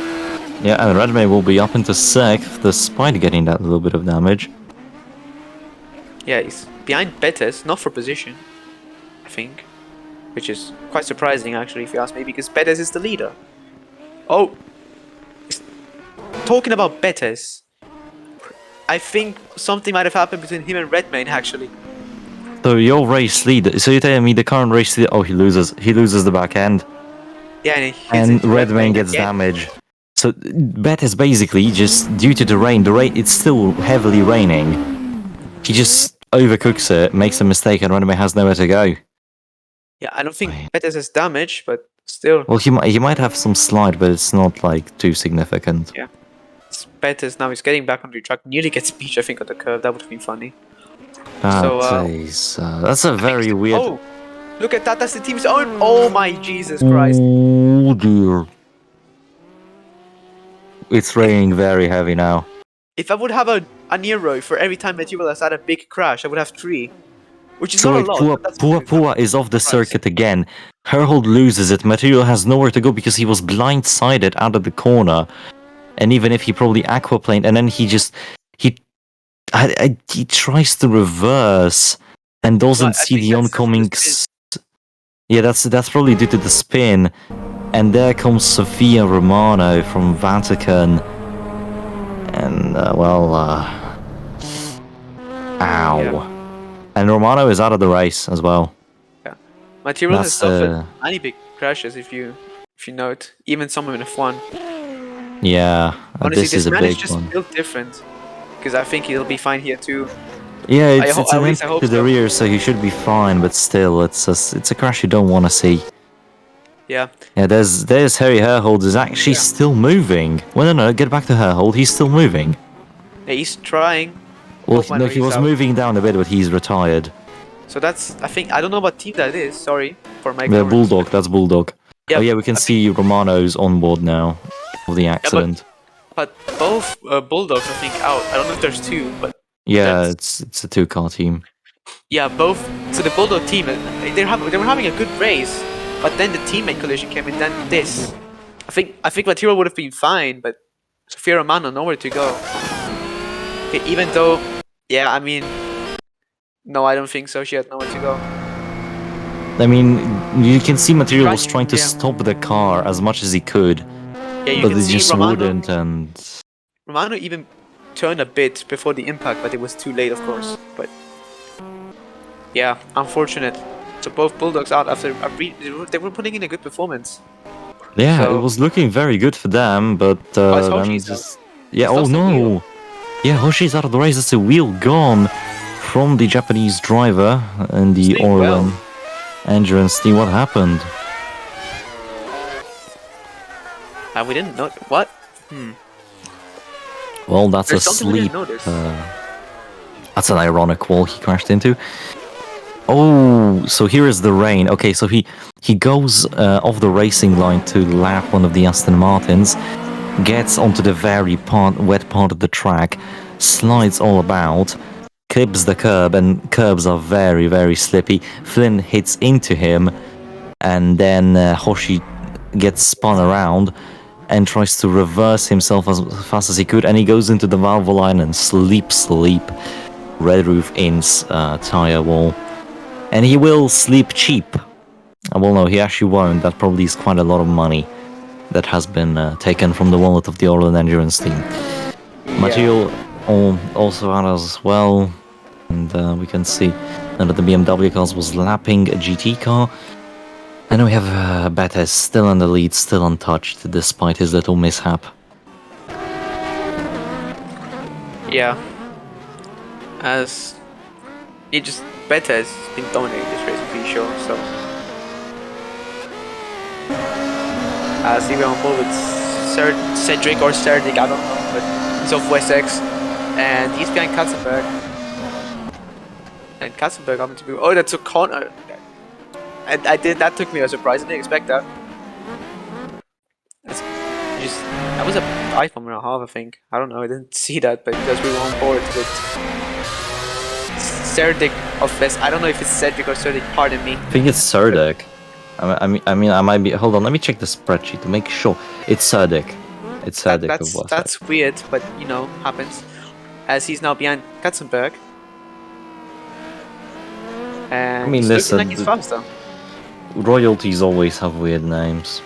[SPEAKER 1] Yeah, and Redmayne will be up into 6th, despite getting that little bit of damage.
[SPEAKER 2] Yeah, he's behind Betes, not for position, I think. Which is quite surprising, actually, if you ask me, because Betes is the leader. Oh! Talking about Betes, I think something might have happened between him and Redmayne, actually.
[SPEAKER 1] So your race leader, so you're telling me the current race leader, oh, he loses the back end.
[SPEAKER 2] Yeah, and he hits
[SPEAKER 1] And
[SPEAKER 2] into
[SPEAKER 1] Redmayne gets
[SPEAKER 2] again.
[SPEAKER 1] damage. So Betes basically, just due to the rain, it's still heavily raining. He just overcooks it, makes a mistake, and Redmayne has nowhere to go.
[SPEAKER 2] Yeah, I don't think Betes has damage, but still.
[SPEAKER 1] Well, he might have some slide, but it's not like too significant.
[SPEAKER 2] Yeah. It's Betes now, he's getting back on the track, nearly gets beach, I think, on the curve. That would have been funny.
[SPEAKER 1] That's a very weird.
[SPEAKER 2] Oh, look at that! That's the team's own. Oh my Jesus Christ!
[SPEAKER 1] Oh dear! It's raining very heavy now.
[SPEAKER 2] If I would have a Nero for every time Material has had a big crash, I would have 3, which is
[SPEAKER 1] So
[SPEAKER 2] not a lot. but that's good.
[SPEAKER 1] Pua is off the circuit again. Herhold loses it. Material has nowhere to go because he was blindsided out of the corner. And even if he probably aquaplaned, and then he tries to reverse and doesn't
[SPEAKER 2] I
[SPEAKER 1] see
[SPEAKER 2] think
[SPEAKER 1] the
[SPEAKER 2] that's
[SPEAKER 1] oncoming.
[SPEAKER 2] just
[SPEAKER 1] Yeah, that's probably due to the spin. And there comes Sofia Romano from Vatican. And, ow.
[SPEAKER 2] Yeah.
[SPEAKER 1] And Romano is out of the race as well.
[SPEAKER 2] Material has
[SPEAKER 1] That's
[SPEAKER 2] suffered many big crashes if you note, even some in F1.
[SPEAKER 1] yeah.
[SPEAKER 2] Honestly,
[SPEAKER 1] This is
[SPEAKER 2] this
[SPEAKER 1] a
[SPEAKER 2] man is
[SPEAKER 1] big
[SPEAKER 2] just
[SPEAKER 1] one.
[SPEAKER 2] built different. Because I think he'll be fine here too.
[SPEAKER 1] Yeah, it's
[SPEAKER 2] At
[SPEAKER 1] an
[SPEAKER 2] least I
[SPEAKER 1] entry
[SPEAKER 2] hope
[SPEAKER 1] to the
[SPEAKER 2] so.
[SPEAKER 1] rear, so he should be fine. But still, it's a crash you don't want to see.
[SPEAKER 2] Yeah.
[SPEAKER 1] Yeah, there's Harry Herhold is actually still moving. Well, no, get back to Herhold. He's still moving.
[SPEAKER 2] Yeah, he's trying.
[SPEAKER 1] Well,
[SPEAKER 2] Hope I
[SPEAKER 1] no,
[SPEAKER 2] know
[SPEAKER 1] he
[SPEAKER 2] he's
[SPEAKER 1] was
[SPEAKER 2] out.
[SPEAKER 1] moving down a bit, but he's retired.
[SPEAKER 2] So that's, I think, I don't know what team that is. Sorry for my
[SPEAKER 1] The
[SPEAKER 2] ignorance.
[SPEAKER 1] Bulldog, that's Bulldog.
[SPEAKER 2] Yeah,
[SPEAKER 1] Oh yeah, we can
[SPEAKER 2] I
[SPEAKER 1] see Romano's on board now of the accident.
[SPEAKER 2] But both Bulldogs, I think, out. I don't know if there's two, but
[SPEAKER 1] Yeah,
[SPEAKER 2] that's,
[SPEAKER 1] it's a two-car team.
[SPEAKER 2] yeah, both. So the Bulldog team, they were having a good race, but then the teammate collision came, and then this. I think Material would have been fine, but Sofia Romano nowhere to go. Okay, even though, yeah, I mean, no, I don't think so. She had nowhere to go.
[SPEAKER 1] I mean, you can see Material was trying to
[SPEAKER 2] Yeah.
[SPEAKER 1] stop the car as much as he could,
[SPEAKER 2] Yeah, you
[SPEAKER 1] but
[SPEAKER 2] can
[SPEAKER 1] they
[SPEAKER 2] see
[SPEAKER 1] just wouldn't, and
[SPEAKER 2] Romano even turned a bit before the impact, but it was too late, of course. But yeah, unfortunate. So both Bulldogs out after they were putting in a good performance.
[SPEAKER 1] yeah,
[SPEAKER 2] So-
[SPEAKER 1] it was looking very good for them, but
[SPEAKER 2] it's
[SPEAKER 1] then
[SPEAKER 2] Hoshi's
[SPEAKER 1] just yeah,
[SPEAKER 2] He's
[SPEAKER 1] oh
[SPEAKER 2] lost a wheel.
[SPEAKER 1] no, yeah, Hoshi's out of the race. That's a wheel gone from the Japanese driver in the
[SPEAKER 2] Doing
[SPEAKER 1] Orlen
[SPEAKER 2] well.
[SPEAKER 1] endurance team. What happened?
[SPEAKER 2] And we didn't know what.
[SPEAKER 1] Well, that's
[SPEAKER 2] There's
[SPEAKER 1] a
[SPEAKER 2] something we
[SPEAKER 1] sleep.
[SPEAKER 2] didn't notice.
[SPEAKER 1] That's an ironic wall he crashed into. Oh, so here is the rain. Okay, so he goes off the racing line to lap one of the Aston Martins, gets onto the very wet part of the track, slides all about, clips the curb, and curbs are very, very slippy. Flynn hits into him, and then Hoshi gets spun around and tries to reverse himself as fast as he could, and he goes into the valve line and sleep. Red roof ins tire wall. And he will sleep cheap. Well, no, he actually won't. That probably is quite a lot of money that has been taken from the wallet of the Orlen Endurance team. Material also out as well. And we can see that the BMW cars was lapping a GT car. And we have Betes still in the lead, still untouched, despite his little mishap.
[SPEAKER 2] Yeah. As he just Betes has been dominating this race, I'm pretty sure. So as he went on board with Cedric or Serdic, I don't know, but he's off Wessex, and he's behind Katzenberg. And Katzenberg happened to be that's a corner. And that took me as a surprise. I didn't expect that. That was a 5.5, I think. I don't know. I didn't see that, but because we were on board with Serdic of West. I don't know if it's Cedric or Serdic. Pardon me.
[SPEAKER 1] I think it's Serdek. I might be. Hold on, let me check the spreadsheet to make sure. It's Serdek. It's Serdek of West.
[SPEAKER 2] That's weird, but happens. As he's now behind Katzenberg. And
[SPEAKER 1] I mean,
[SPEAKER 2] he's
[SPEAKER 1] listen,
[SPEAKER 2] looking like he's faster.
[SPEAKER 1] Royalties always have weird names.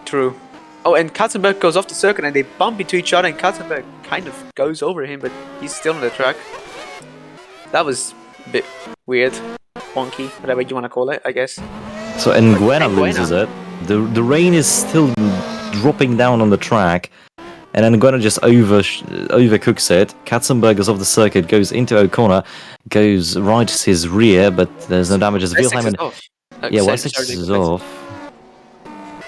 [SPEAKER 2] True. Oh, and Katzenberg goes off the circuit and they bump into each other, and Katzenberg kind of goes over him, but he's still on the track. That was a bit weird, wonky, whatever you want to call it, I guess.
[SPEAKER 1] So Nguena loses it. The rain is still dropping down on the track, and then Nguena just overcooks it. Katzenberg is off the circuit, goes into O'Connor, goes right to his rear, but there's no damage as
[SPEAKER 2] Wessex
[SPEAKER 1] Wilhelm.
[SPEAKER 2] is off.
[SPEAKER 1] Yeah, Wessex is off.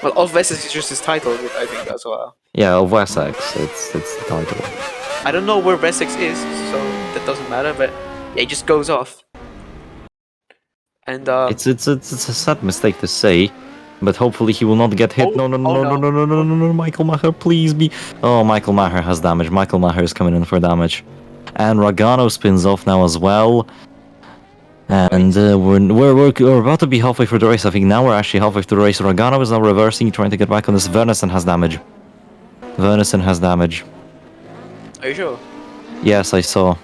[SPEAKER 2] Well, off Wessex is just his title, I think, as well.
[SPEAKER 1] Yeah, of Wessex, it's the title.
[SPEAKER 2] I don't know where Wessex is, so that doesn't matter, but yeah, he just goes off. And
[SPEAKER 1] It's a sad mistake to say, but hopefully he will not get hit.
[SPEAKER 2] Oh,
[SPEAKER 1] No, Michael Maher, please be. Oh, Michael Maher has damage. Michael Maher is coming in for damage, and Ragano spins off now as well. And we're about to be halfway through the race. I think now we're actually halfway through the race. Ragano is now reversing, trying to get back on this. Verneson has damage. Wernerson has damage.
[SPEAKER 2] Are you sure?
[SPEAKER 1] Yes, I saw.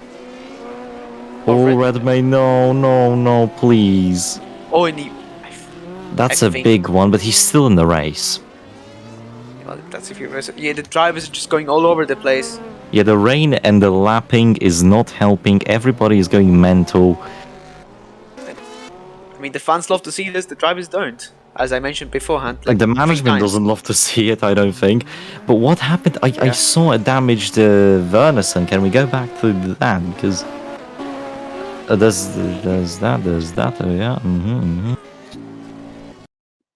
[SPEAKER 1] Oh,
[SPEAKER 2] Red.
[SPEAKER 1] red main, no, no, no, please.
[SPEAKER 2] Oh, and he...
[SPEAKER 1] That's
[SPEAKER 2] I
[SPEAKER 1] a
[SPEAKER 2] think...
[SPEAKER 1] big one, but he's still in the race.
[SPEAKER 2] Well, that's if you... Yeah, the drivers are just going all over the place.
[SPEAKER 1] Yeah, the rain and the lapping is not helping. Everybody is going mental.
[SPEAKER 2] I mean, the fans love to see this, the drivers don't. As I mentioned beforehand, like
[SPEAKER 1] The
[SPEAKER 2] 3
[SPEAKER 1] management
[SPEAKER 2] times.
[SPEAKER 1] doesn't love to see it, I don't think. But what happened? I
[SPEAKER 2] Yeah.
[SPEAKER 1] saw a damaged Wernerson. Can we go back to that? Because there's that. Yeah.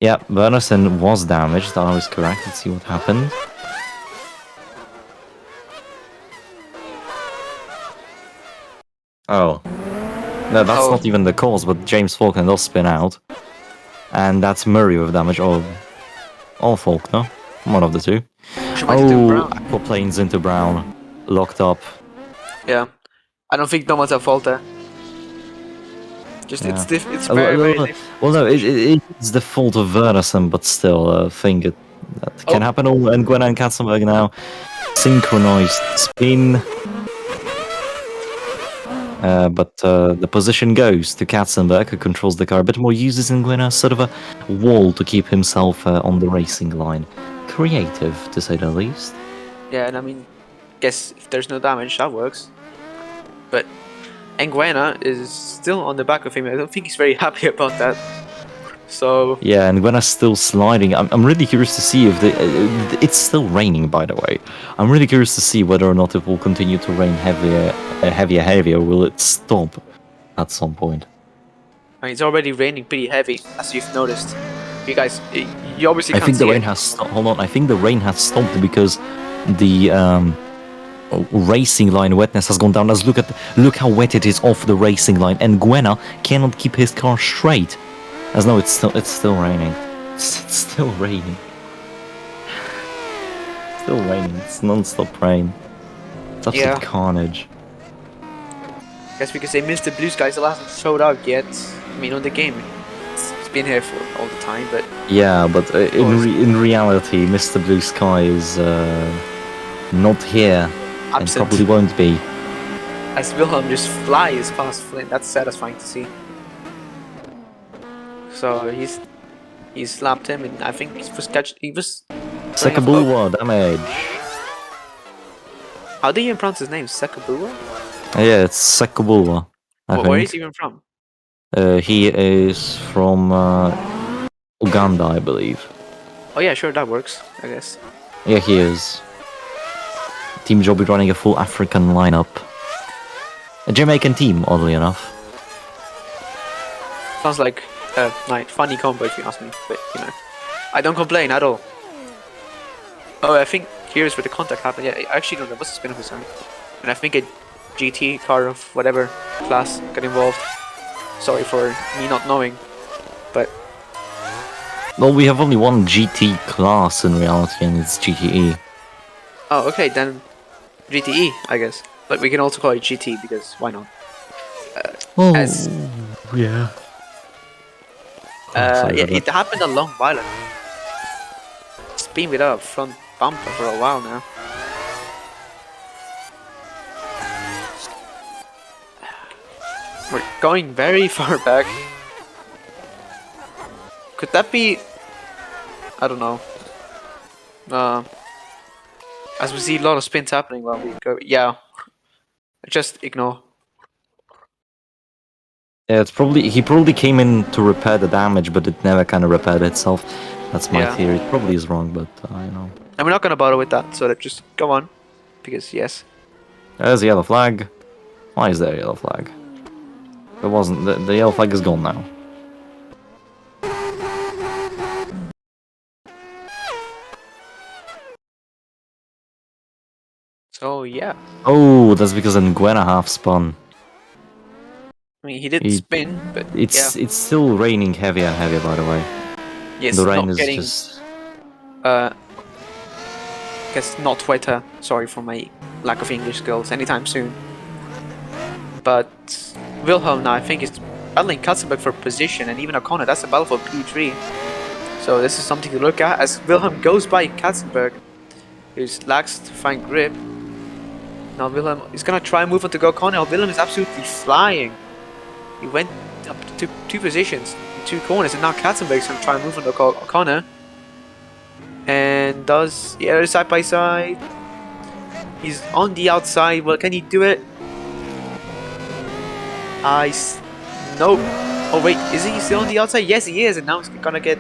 [SPEAKER 1] Yeah, Wernerson was damaged. I was correct. Let's see what happened. Oh. No, that's not even the cause, but James Faulkner does spin out. And that's Murray with damage. Oh, or Faulkner. One of the two. Oh, aquaplanes into Brown. Locked up.
[SPEAKER 2] Yeah. I don't think no one's at fault there. Just,
[SPEAKER 1] Yeah.
[SPEAKER 2] it's very, very difficult.
[SPEAKER 1] Well, no, it's the fault of Wernerson, but still, I think that can happen. Oh, and Gwen and Katzenberg now. Synchronized spin. But the position goes to Katzenberg, who controls the car a bit more, uses Nguyen as sort of a wall to keep himself on the racing line. Creative, to say the least.
[SPEAKER 2] Yeah, and I mean, guess if there's no damage, that works. But Nguyen is still on the back of him. I don't think he's very happy about that. So
[SPEAKER 1] yeah, and Nguyen's still sliding. I'm really curious to see if it's still raining, by the way. I'm really curious to see whether or not it will continue to rain heavier. Will it stop at some point?
[SPEAKER 2] I mean, it's already raining pretty heavy, as you've noticed. You guys, you obviously
[SPEAKER 1] I
[SPEAKER 2] can't
[SPEAKER 1] think the
[SPEAKER 2] see
[SPEAKER 1] rain
[SPEAKER 2] it.
[SPEAKER 1] has stopped. Hold on, I think the rain has stopped because the racing line wetness has gone down. Look how wet it is off the racing line, and Guena cannot keep his car straight. As no, it's still raining. It's still raining. Still raining. It's non-stop rain. It's absolute carnage.
[SPEAKER 2] Guess we could say Mr. Blue Skies hasn't showed up yet. I mean, on the game, it's been here for all the time, but
[SPEAKER 1] yeah, but in reality, Mr. Blue Sky is not here.
[SPEAKER 2] absent.
[SPEAKER 1] And probably won't be.
[SPEAKER 2] As Wilhelm just flies past Flynn, that's satisfying to see. So he's slapped him, and I think he was
[SPEAKER 1] Sekabulwa damage.
[SPEAKER 2] How do you even pronounce his name? Sekabulwa?
[SPEAKER 1] Yeah, it's Sekabulwa.
[SPEAKER 2] Where is he even from?
[SPEAKER 1] He is from Uganda, I believe.
[SPEAKER 2] Oh yeah, sure, that works, I guess.
[SPEAKER 1] Yeah, he is. Team Joe will be running a full African lineup. A Jamaican team, oddly enough.
[SPEAKER 2] Sounds like a funny combo if you ask me, but you know, I don't complain at all. Oh, I think here's where the contact happened. Yeah, I actually don't know what's the spin of his arm. And I think a GT car of whatever class got involved. Sorry for me not knowing, but...
[SPEAKER 1] Well, we have only one GT class in reality, and it's GTE.
[SPEAKER 2] Oh, okay, then GTE, I guess. But we can also call it GT, because why not?
[SPEAKER 1] Yeah.
[SPEAKER 2] It happened a long while ago. It's been without a front bumper for a while now. We're going very far back. Could that be... I don't know. As we see a lot of spins happening while we go... Yeah. Just ignore.
[SPEAKER 1] Yeah, he probably came in to repair the damage, but it never kind of repaired itself. That's my theory. It probably is wrong, but I know.
[SPEAKER 2] And we're not gonna bother with that, so let's just go on. Because yes.
[SPEAKER 1] There's a yellow flag. Why is there a yellow flag? It wasn't. The yellow flag is gone now.
[SPEAKER 2] So yeah.
[SPEAKER 1] Oh, that's because Nguyen half spun.
[SPEAKER 2] I mean, he did spin, but
[SPEAKER 1] it's still raining heavier and heavier, by the way.
[SPEAKER 2] Yes,
[SPEAKER 1] the rain
[SPEAKER 2] not
[SPEAKER 1] is
[SPEAKER 2] getting,
[SPEAKER 1] just.
[SPEAKER 2] Guess not wetter. Sorry for my lack of English skills. Anytime soon. But Wilhelm now, I think, is battling Katzenberg for position, and even O'Connor. That's a battle for P3. So this is something to look at as Wilhelm goes by Katzenberg. He's lacks to find grip. Now Wilhelm is gonna try and move on to O'Connor. Wilhelm is absolutely flying. He went up to two positions, two corners, and now Katzenberg's gonna try and move on to O'Connor. And does side by side. He's on the outside. Well, can he do it? Nope. Oh wait, is he still on the outside? Yes, he is, and now he's gonna get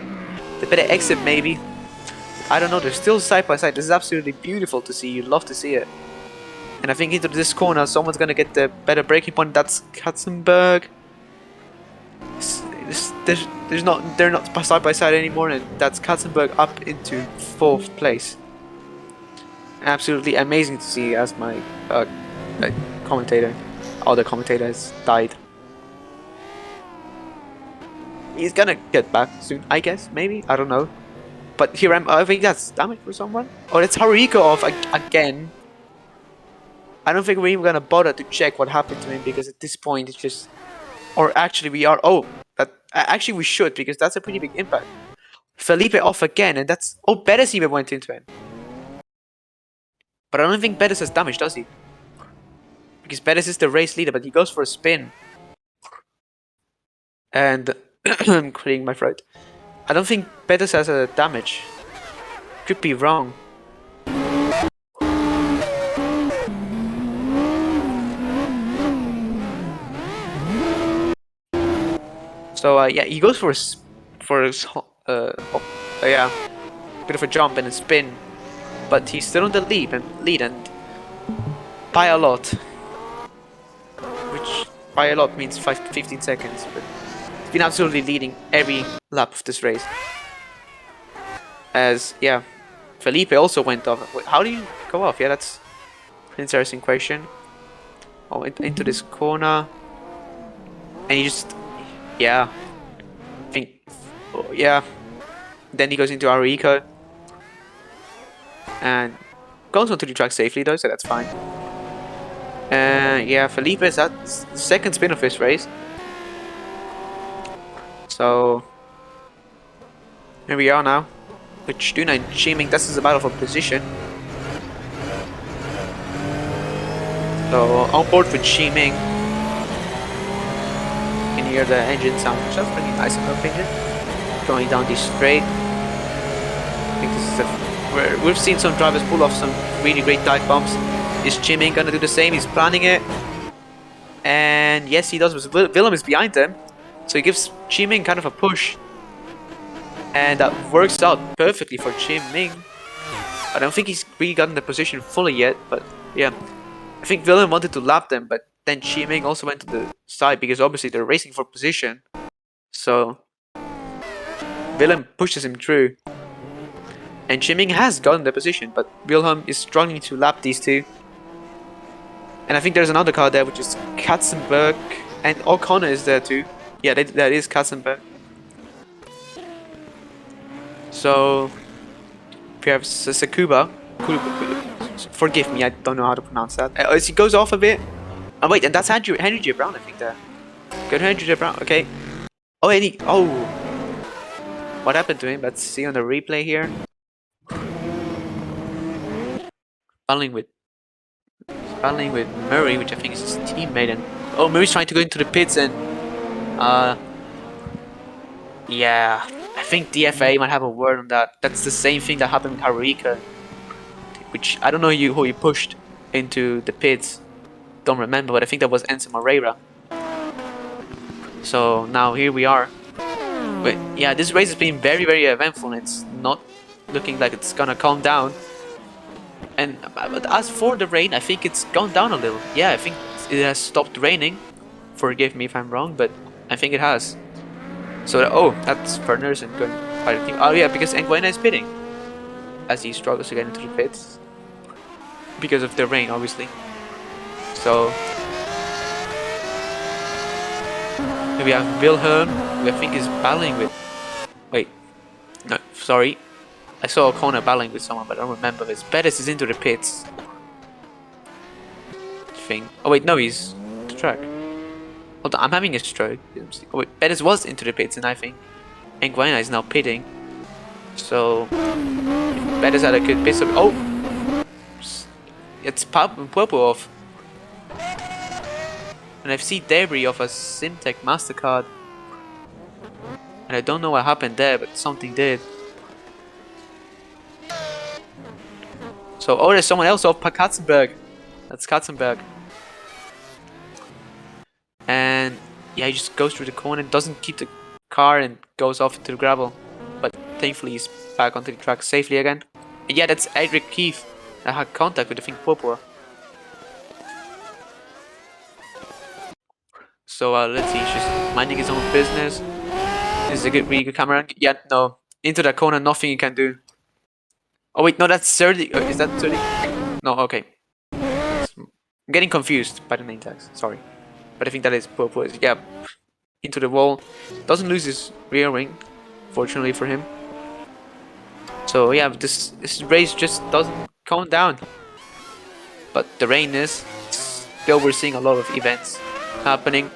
[SPEAKER 2] the better exit maybe. I don't know. They're still side by side. This is absolutely beautiful to see. You'd love to see it. And I think into this corner, someone's gonna get the better braking point. That's Katzenberg. They're not side by side anymore, and that's Katzenberg up into 4th place. Absolutely amazing to see as my commentator. Oh, the commentator has died. He's gonna get back soon, I guess, maybe? I don't know. But here I think that's damage for someone. Oh, that's Haruhiko off again. I don't think we're even gonna bother to check what happened to him because at this point it's just... Or actually we are... Oh, actually we should because that's a pretty big impact. Felipe off again and that's... Oh, Bettis even went into him. But I don't think Bettis has damage, does he? Because Bettis is the race leader, but he goes for a spin. And... I'm clearing my throat. I don't think Bettis has a damage. Could be wrong. So yeah, he goes for a yeah, bit of a jump and a spin, but he's still on the lead and by a lot, which by a lot means 15 seconds. But he's been absolutely leading every lap of this race. As yeah, Felipe also went off. Wait, how do you go off? Yeah, that's an interesting question. Oh, into this corner, and he just. Yeah, I think, oh, yeah. Then he goes into Haruhiko and goes onto the track safely though, so that's fine. Yeah, Felipe is at the second spin of this race. So here we are now with Stuna and Chiming. This is a battle for position. So on board with Chiming. Hear the engine sound, which is pretty nice in my opinion. Going down this straight. I think this is where we've seen some drivers pull off some really great dive bombs. Is Chiming gonna do the same? He's planning it. And yes, he does. Willem is behind him. So he gives Chiming kind of a push. And that works out perfectly for Chiming. I don't think he's really gotten the position fully yet, but yeah. I think Willem wanted to lap them, but then Chiming also went to the side because obviously they're racing for position. So Willem pushes him through. And Chiming has gotten the position, but Wilhelm is struggling to lap these two. And I think there's another car there, which is Katzenberg. And O'Connor is there too. Yeah, that is Katzenberg. So we have Sakuba. Forgive me, I don't know how to pronounce that. As he goes off a bit. Oh wait, and that's Henry J. Brown, I think there. Good Henry J. Brown, okay. Oh, and he... Oh! What happened to him? Let's see on the replay here. Battling with Murray, which I think is his teammate, and... Oh, Murray's trying to go into the pits and... Yeah, I think DFA might have a word on that. That's the same thing that happened with Haruhiko. Which, I don't know who he pushed into the pits. Don't remember, but I think that was Enzo Moreira. So now here we are. But yeah, this race has been very, very eventful. And it's not looking like it's gonna calm down. And but as for the rain, I think it's gone down a little. Yeah, I think it has stopped raining. Forgive me if I'm wrong, but I think it has. So oh, that's Ferners and going. Oh yeah, because Nguyen is pitting as he struggles to get into the pits because of the rain, obviously. So we have Wilhelm, who I think is battling with... Wait, no, sorry. I saw O'Connor battling with someone, but I don't remember this. Bettis is into the pits. I think. Oh wait, no, he's the track. Hold on, I'm having a stroke. Oh wait, Bettis was into the pits, and I think Nguyen is now pitting. So Bettis had a good pit stop. Oh, it's Popov. And I've seen debris of a Simtek MasterCard. And I don't know what happened there, but something did. So, oh, there's someone else off Katzenberg. That's Katzenberg. And yeah, he just goes through the corner, doesn't keep the car, and goes off into the gravel. But thankfully, he's back onto the track safely again. And yeah, that's Edric Keefe that had contact with the thing Popor. So let's see, he's just minding his own business. This is a good, really good camera. Yeah, no, into that corner, nothing he can do. Oh wait, no, that's 30. Is that 30? No, okay. I'm getting confused by the name tags. Sorry, but I think that is Popor. Yeah, into the wall. Doesn't lose his rear wing, fortunately for him. So yeah, this race just doesn't calm down. But the rain is still, we're seeing a lot of events happening.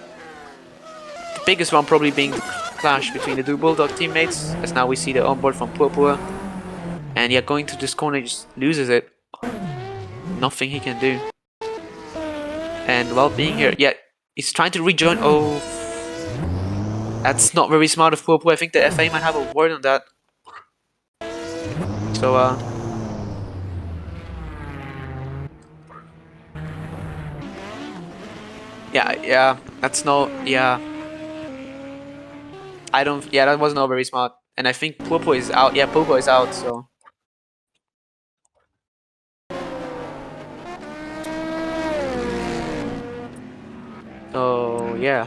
[SPEAKER 2] The biggest one probably being the clash between the two Bulldog teammates, as now we see the onboard from Purpur. And yeah, going to this corner, he just loses it. Nothing he can do. And while being here, yeah, he's trying to rejoin. Oh, that's not very smart of Purpur. I think the FA might have a word on that. So yeah, that's no, yeah. I don't, yeah, that was not very smart. And I think Popo is out. Yeah, Popo is out, so. So, yeah.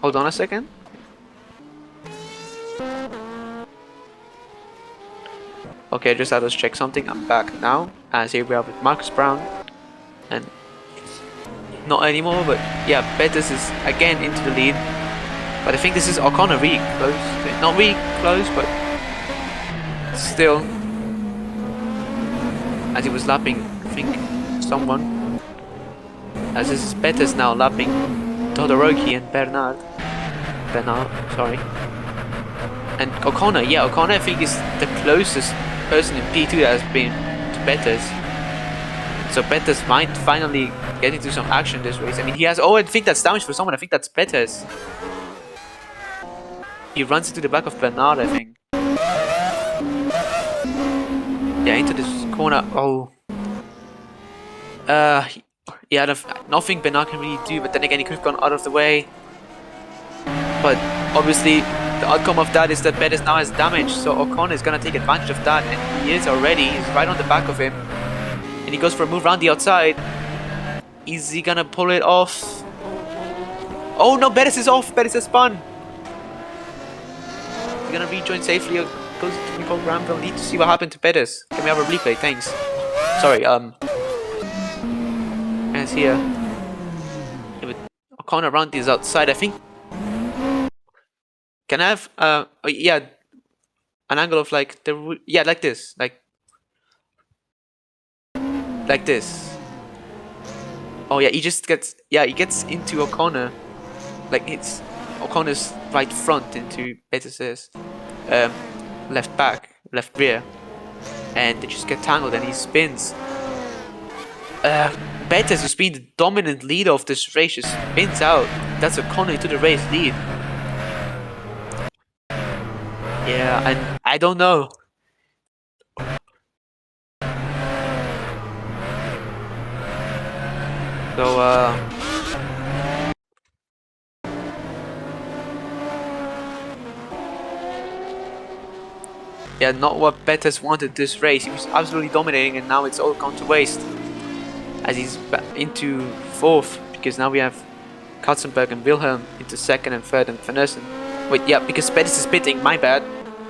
[SPEAKER 2] Hold on a second. Okay, I just had to check something. I'm back now. As here we have Marcus Brown. And not anymore, but yeah, Bettis is again into the lead. But I think this is O'Connor really close. Not really close, but still. As he was lapping, I think, someone. As this is Bettis now lapping Todoroki and Bernard, sorry. And O'Connor, yeah, O'Connor I think is the closest person in P2 that has been to Bettis. So Bettis might finally get into some action this race. I mean, he has, oh, I think that's damage for someone. I think that's Bettis. He runs into the back of Bernard, I think. Yeah, into this corner. Oh. Yeah, nothing Bernard can really do, but then again, he could have gone out of the way. But obviously, the outcome of that is that Bettis now has damage, so O'Connor is going to take advantage of that, and he is already. He's right on the back of him. And he goes for a move around the outside. Is he going to pull it off? Oh no, Bettis is off. Bettis has spun. He's going to rejoin safely. Goes to Nicole Granville. Need to see what happened to Bettis. Can we have a replay? Thanks. Sorry, as here. Yeah, with O'Connor around this outside, I think. Can I have, yeah, an angle of like, yeah, like this. Like this. Oh yeah, he just gets, yeah, he gets into O'Connor. Like it's O'Connor's right front into Bettis's left back, left rear. And they just get tangled and he spins. Bettis, who's been the dominant leader of this race, just spins out. That's O'Connor into the race lead. Yeah, and I don't know. So, yeah, not what Bettis wanted this race. He was absolutely dominating, and now it's all gone to waste. As he's into fourth, because now we have Katzenberg and Wilhelm into second and third, and Van Essen. Wait, yeah, because Bettis is pitting, my bad.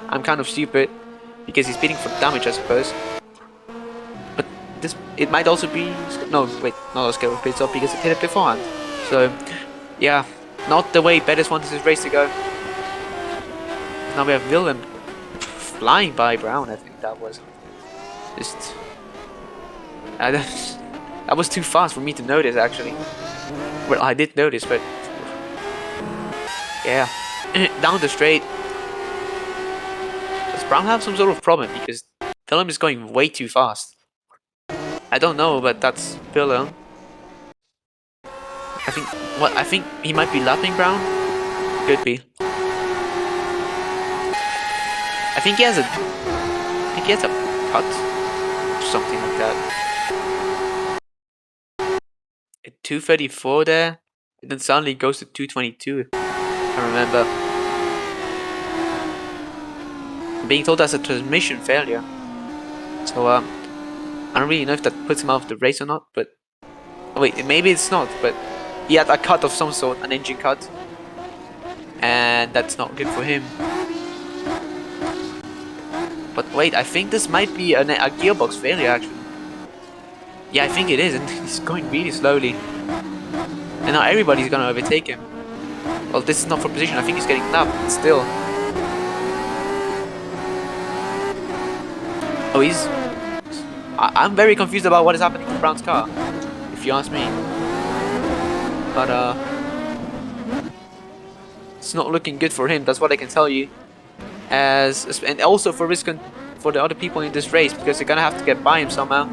[SPEAKER 2] I'm kind of stupid, because he's pitting for damage, I suppose. But this, it might also be, no, wait, not a scale of pits up, because it hit it beforehand. So, yeah, not the way Bettis wanted this race to go. Now we have Wilhelm flying by Brown, I think that was. Just, that was too fast for me to notice, actually. Well, I did notice, but yeah, down the straight. Brown have some sort of problem? Because Willem is going way too fast. I don't know, but that's Willem. I think he might be lapping Brown. Could be. I think he has a cut or something like that. At 234 there, and then suddenly it goes to 222. I remember. I'm being told that's a transmission failure. So I don't really know if that puts him out of the race or not, but oh, wait, maybe it's not, but he had a cut of some sort, an engine cut. And that's not good for him. But wait, I think this might be a gearbox failure actually. Yeah, I think it is, and he's going really slowly. And now everybody's gonna overtake him. Well, this is not for position, I think he's getting lapped, but still. Oh, I'm very confused about what is happening to Brown's car, if you ask me. But it's not looking good for him, that's what I can tell you. And also for the other people in this race, because they're gonna have to get by him somehow.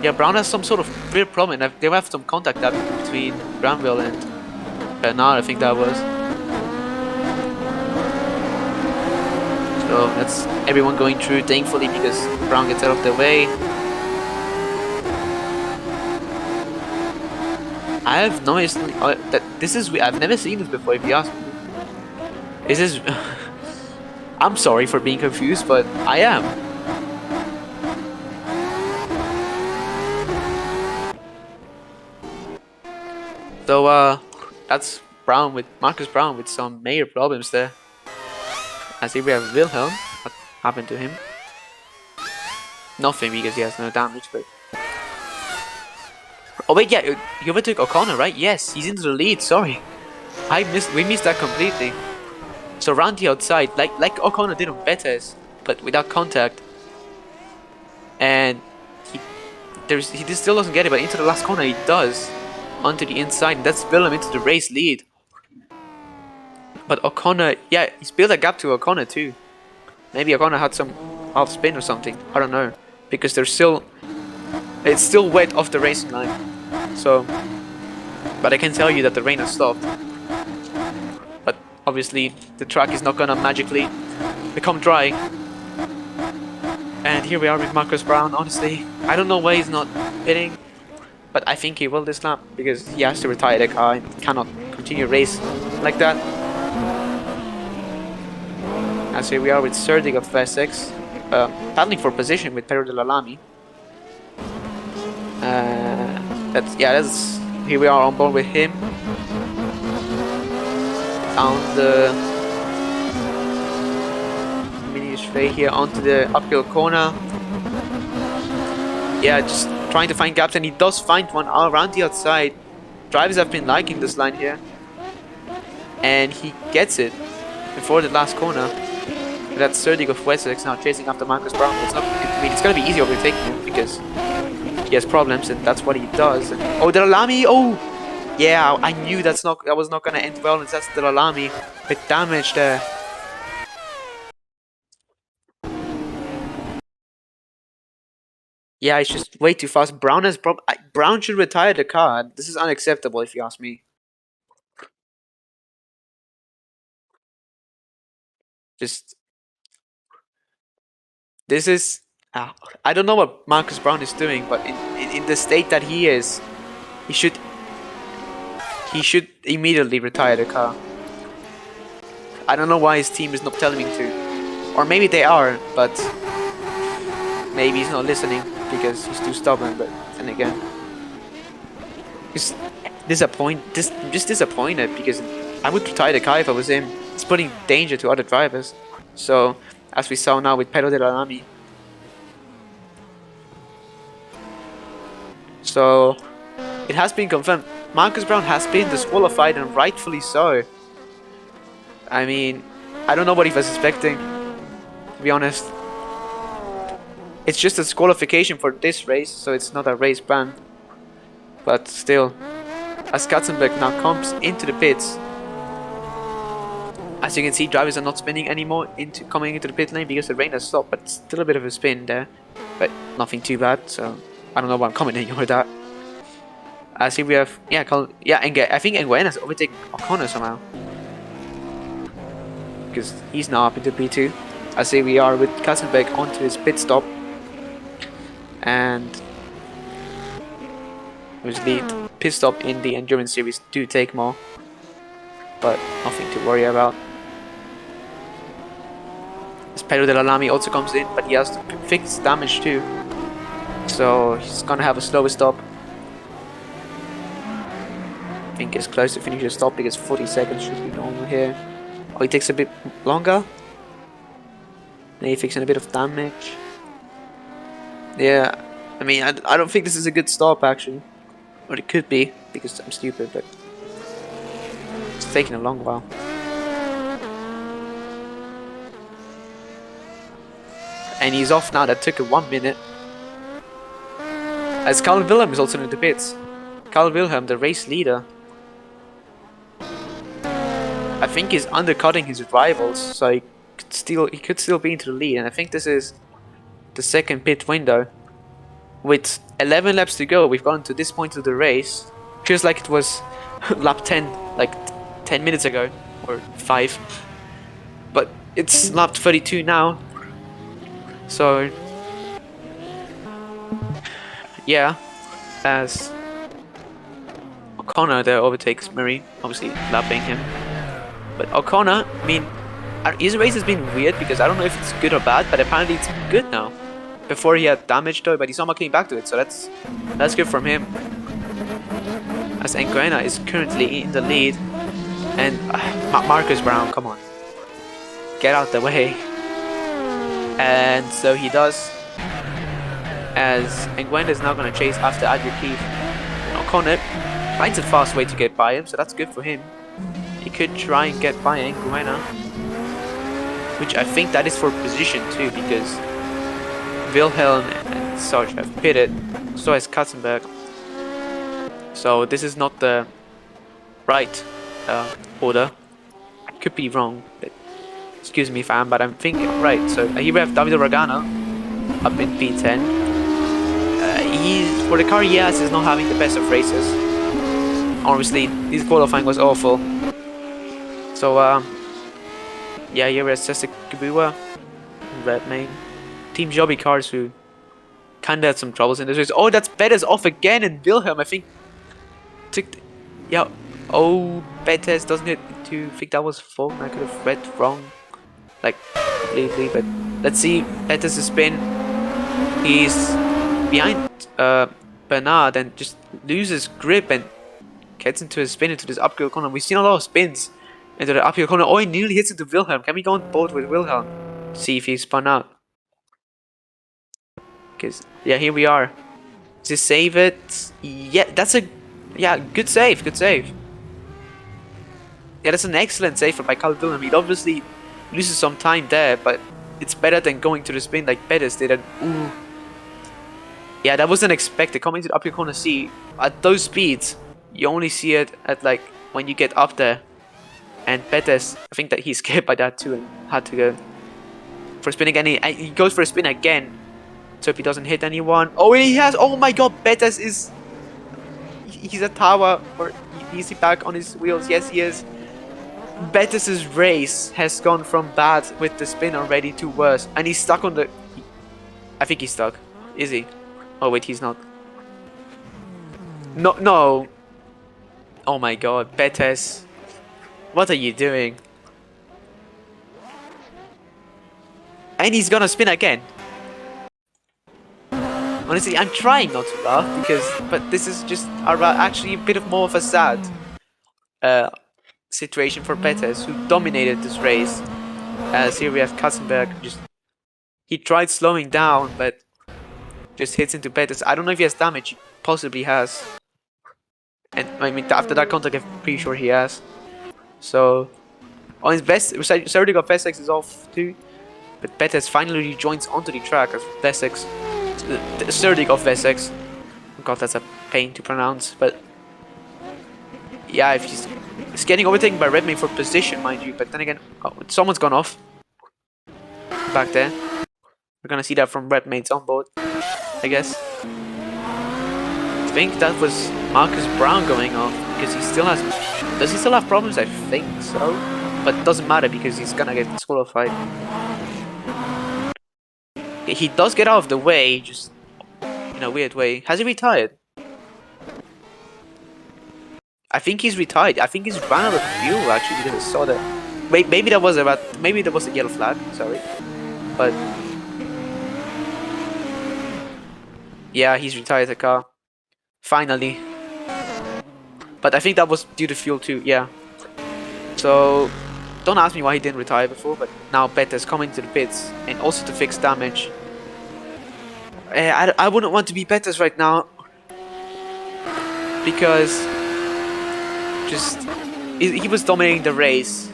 [SPEAKER 2] Yeah, Brown has some sort of weird problem. They have some contact between Granville and Bernard, I think that was. So that's everyone going through, thankfully, because Brown gets out of their way. I have noticed that this is... I've never seen this before, if you ask me. Is this... I'm sorry for being confused, but I am. So, that's Marcus Brown with some major problems there. As if we have Wilhelm. What happened to him? Nothing, because he has no damage, but... Oh wait, yeah, he overtook O'Connor, right? Yes, he's into the lead, sorry. We missed that completely. So around the outside, like O'Connor did on Betes, but without contact. And he still doesn't get it, but into the last corner he does. Onto the inside, and that's Willem into the race lead. But O'Connor, yeah, he's built a gap to O'Connor too. Maybe O'Connor had some half spin or something, I don't know. Because it's still wet off the racing line. So, but I can tell you that the rain has stopped. But obviously the track is not gonna magically become dry. And here we are with Marcus Brown. Honestly, I don't know why he's not pitting, but I think he will this lap because he has to retire the car and cannot continue race like that. As here we are with Serdig of Essex, battling for position with Pedro de la Lamy. Here we are on board with him. Down the mini straight here onto the uphill corner. Yeah, just trying to find gaps, and he does find one all around the outside. Drivers have been liking this line here. And he gets it before the last corner. That's Serdig of Wessex now chasing after Marcus Brown. It's going to be easy overtaking him because he has problems, and that's what he does. And, oh, De La Lamy! Oh! Yeah, I knew that was not going to end well, and that's De La Lamy with damage there. Yeah, it's just way too fast. Brown should retire the car. This is unacceptable if you ask me. This is... I don't know what Marcus Brown is doing, but in the state that he is, he should immediately retire the car. I don't know why his team is not telling him to. Or maybe they are, but maybe he's not listening because he's too stubborn. But then again, just disappointed because I would retire the car if I was him. It's putting danger to other drivers. So, as we saw now with Pedro de la Lamy. So, it has been confirmed. Marcus Brown has been disqualified, and rightfully so. I mean, I don't know what he was expecting, to be honest. It's just a disqualification for this race, so it's not a race ban. But still, as Katzenberg now comes into the pits, As you can see, drivers are not spinning anymore coming into the pit lane because the rain has stopped, but still a bit of a spin there. But nothing too bad, so I don't know why I'm commenting on that. As here we have, I think Nguyen has overtaken O'Connor somehow. Because he's now up into P2. As here we are with Kassenbeck onto his pit stop. And obviously, pit stop in the Endurance Series do take more. But nothing to worry about. As Pedro de la Lamy also comes in, but he has to fix damage too. So he's gonna have a slower stop. I think it's close to finish the stop because 40 seconds should be normal here. Oh, he takes a bit longer. Then he fixing a bit of damage. Yeah, I mean, I don't think this is a good stop actually. Or it could be, because I'm stupid, but it's taking a long while. And he's off now, that took 1 minute. As Carl Wilhelm is also in the pits. Carl Wilhelm, the race leader. I think he's undercutting his rivals, so he could still be into the lead. And I think this is the second pit window. With 11 laps to go, we've gotten to this point of the race. Feels like it was lap 10, like 10 minutes ago, or 5. But it's lap 32 now. So, yeah, as O'Connor there overtakes Murray, obviously lapping him. But O'Connor, I mean, his race has been weird because I don't know if it's good or bad, but apparently it's good now. Before he had damage though, but he's somehow coming back to it, so that's good from him. As Nguyen is currently in the lead, and Marcus Brown, come on, get out the way. And so he does, as Nguyen is now going to chase after Adrian Keith. O'Connor finds a fast way to get by him, so that's good for him. He could try and get by Nguyen, which I think that is for position too, because Wilhelm and Sarge have pitted, so has Katzenberg. So this is not the right order. I could be wrong, but excuse me fam, but I'm thinking right. So here we have David Ragana up in P10. For the car he has, is not having the best of races. Obviously, his qualifying was awful. So yeah, here we have Cesar Kabua, Red Main. Team Jobby cars who kinda had some troubles in this race. Oh, that's Bettis off again, and Wilhelm, I think, took. Yeah, oh, Bettis doesn't hit to. I think that was fault. I could have read wrong, like completely. But let's see. Bettis' spin. He's behind Bernard and just loses grip and gets into a spin into this uphill corner. We've seen a lot of spins into the uphill corner. Oh, he nearly hits into Wilhelm. Can we go on board with Wilhelm? See if he's spun out. Because, yeah, here we are. Does he save it? Yeah, that's a... Yeah, good save, good save. Yeah, that's an excellent save by Carl Wilhelm. He obviously loses some time there, but it's better than going to the spin like Bettis did. And, ooh. Yeah, that wasn't expected. Coming to the uphill corner, see, at those speeds, you only see it at, like, when you get up there. And Bettis, I think that he's scared by that too and had to go for a spin again. He goes for a spin again. So if he doesn't hit anyone... Oh, he has... Oh my god, Bettis is... He's a tower. Or is he back on his wheels? Yes, he is. Bettis' race has gone from bad with the spin already to worse. And he's stuck on the... I think he's stuck. Is he? Oh, wait, he's not. No, no. Oh my god, Bettis. What are you doing? And he's gonna spin again. Honestly, I'm trying not to laugh but this is just actually a bit of more of a sad situation for Bettis, who dominated this race. As here we have Katzenberg, he tried slowing down, but just hits into Bettis. I don't know if he has damage. He possibly has, and I mean after that contact, I'm pretty sure he has. So on his best, Serdic of Vessex is off too, but Bettis finally rejoins onto the track as Vessex. Serdic of Vessex. Oh god, that's a pain to pronounce, but yeah, if he's He's getting overtaken by Redmayne for position, mind you. But then again, oh, someone's gone off. Back there. We're gonna see that from Redmayne's on board, I guess. I think that was Marcus Brown going off because he still has. Does he still have problems? I think so. But it doesn't matter because he's gonna get disqualified. He does get out of the way, just in a weird way. Has he retired? I think he's retired. I think he's ran out of fuel actually because I saw that. Wait, maybe that was a yellow flag. Sorry, but yeah, he's retired the car finally. But I think that was due to fuel too. Yeah. So don't ask me why he didn't retire before. But now Better's coming to the pits and also to fix damage. I wouldn't want to be Better's right now because just he was dominating the race,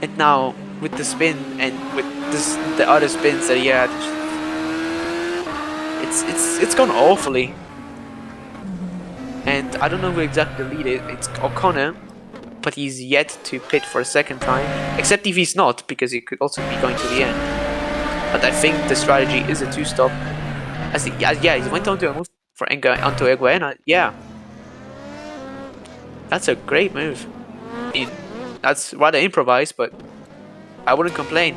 [SPEAKER 2] and now with the spin and with the other spins that he had, it's gone awfully. And I don't know who exactly the lead is. It's O'Connor, but he's yet to pit for a second time. Except if he's not, because he could also be going to the end. But I think the strategy is a 2-stop. Yeah, he went on to a move for onto Eguena. Yeah. That's a great move. I mean, that's rather improvised, but I wouldn't complain.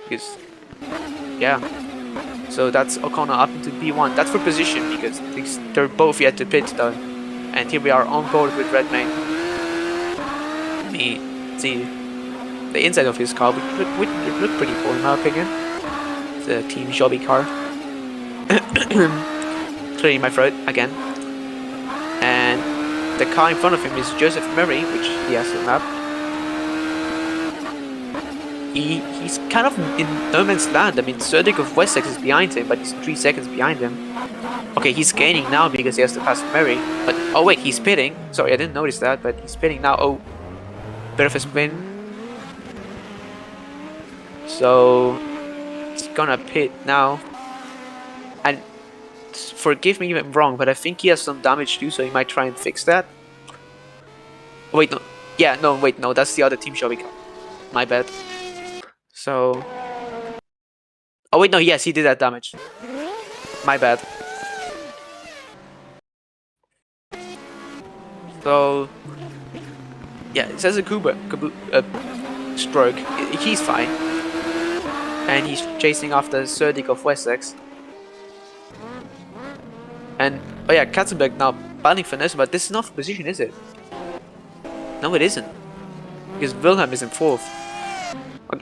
[SPEAKER 2] Because, yeah. So that's O'Connor up into P1. That's for position, because they're both yet to pit, though. And here we are on board with Redmayne. Let me see the inside of his car, which look pretty cool in my opinion. It's a Team Shelby car. Clearing my throat again. And the car in front of him is Joseph Murray, which he has to map. He's kind of in no man's land. I mean, Surdick of Wessex is behind him, but he's 3 seconds behind him. Okay, he's gaining now because he has to pass Murray. But oh wait, he's pitting. Sorry, I didn't notice that, but he's pitting now. Oh, bit of a spin. So he's gonna pit now. And forgive me if I'm wrong, but I think he has some damage too, so he might try and fix that. Oh, wait, no. Yeah, no, wait, no, that's the other Team Shelby car. My bad. So... Oh wait, no, yes, he did that damage. My bad. So... Yeah, it says a stroke. He's fine. And he's chasing after Surdick of Wessex. And, oh yeah, Katzenberg now battling for Nelson, but this is not for position, is it? No, it isn't. Because Wilhelm is in 4th.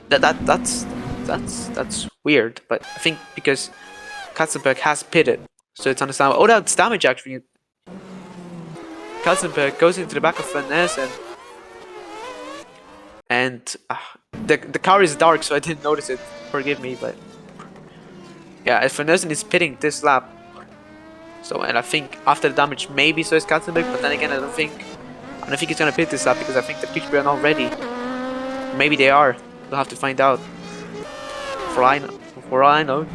[SPEAKER 2] That's weird, but I think because Katzenberg has pitted, so it's understandable. Oh, that's damage actually. Katzenberg goes into the back of Van Nelson. And the car is dark, so I didn't notice it. Forgive me, but yeah, Van Nelson is pitting this lap. So, and I think after the damage, maybe so is Katzenberg, but then again, I don't think he's gonna pit this lap because I think the pit are not ready. Maybe they are. We'll have to find out. For all I know,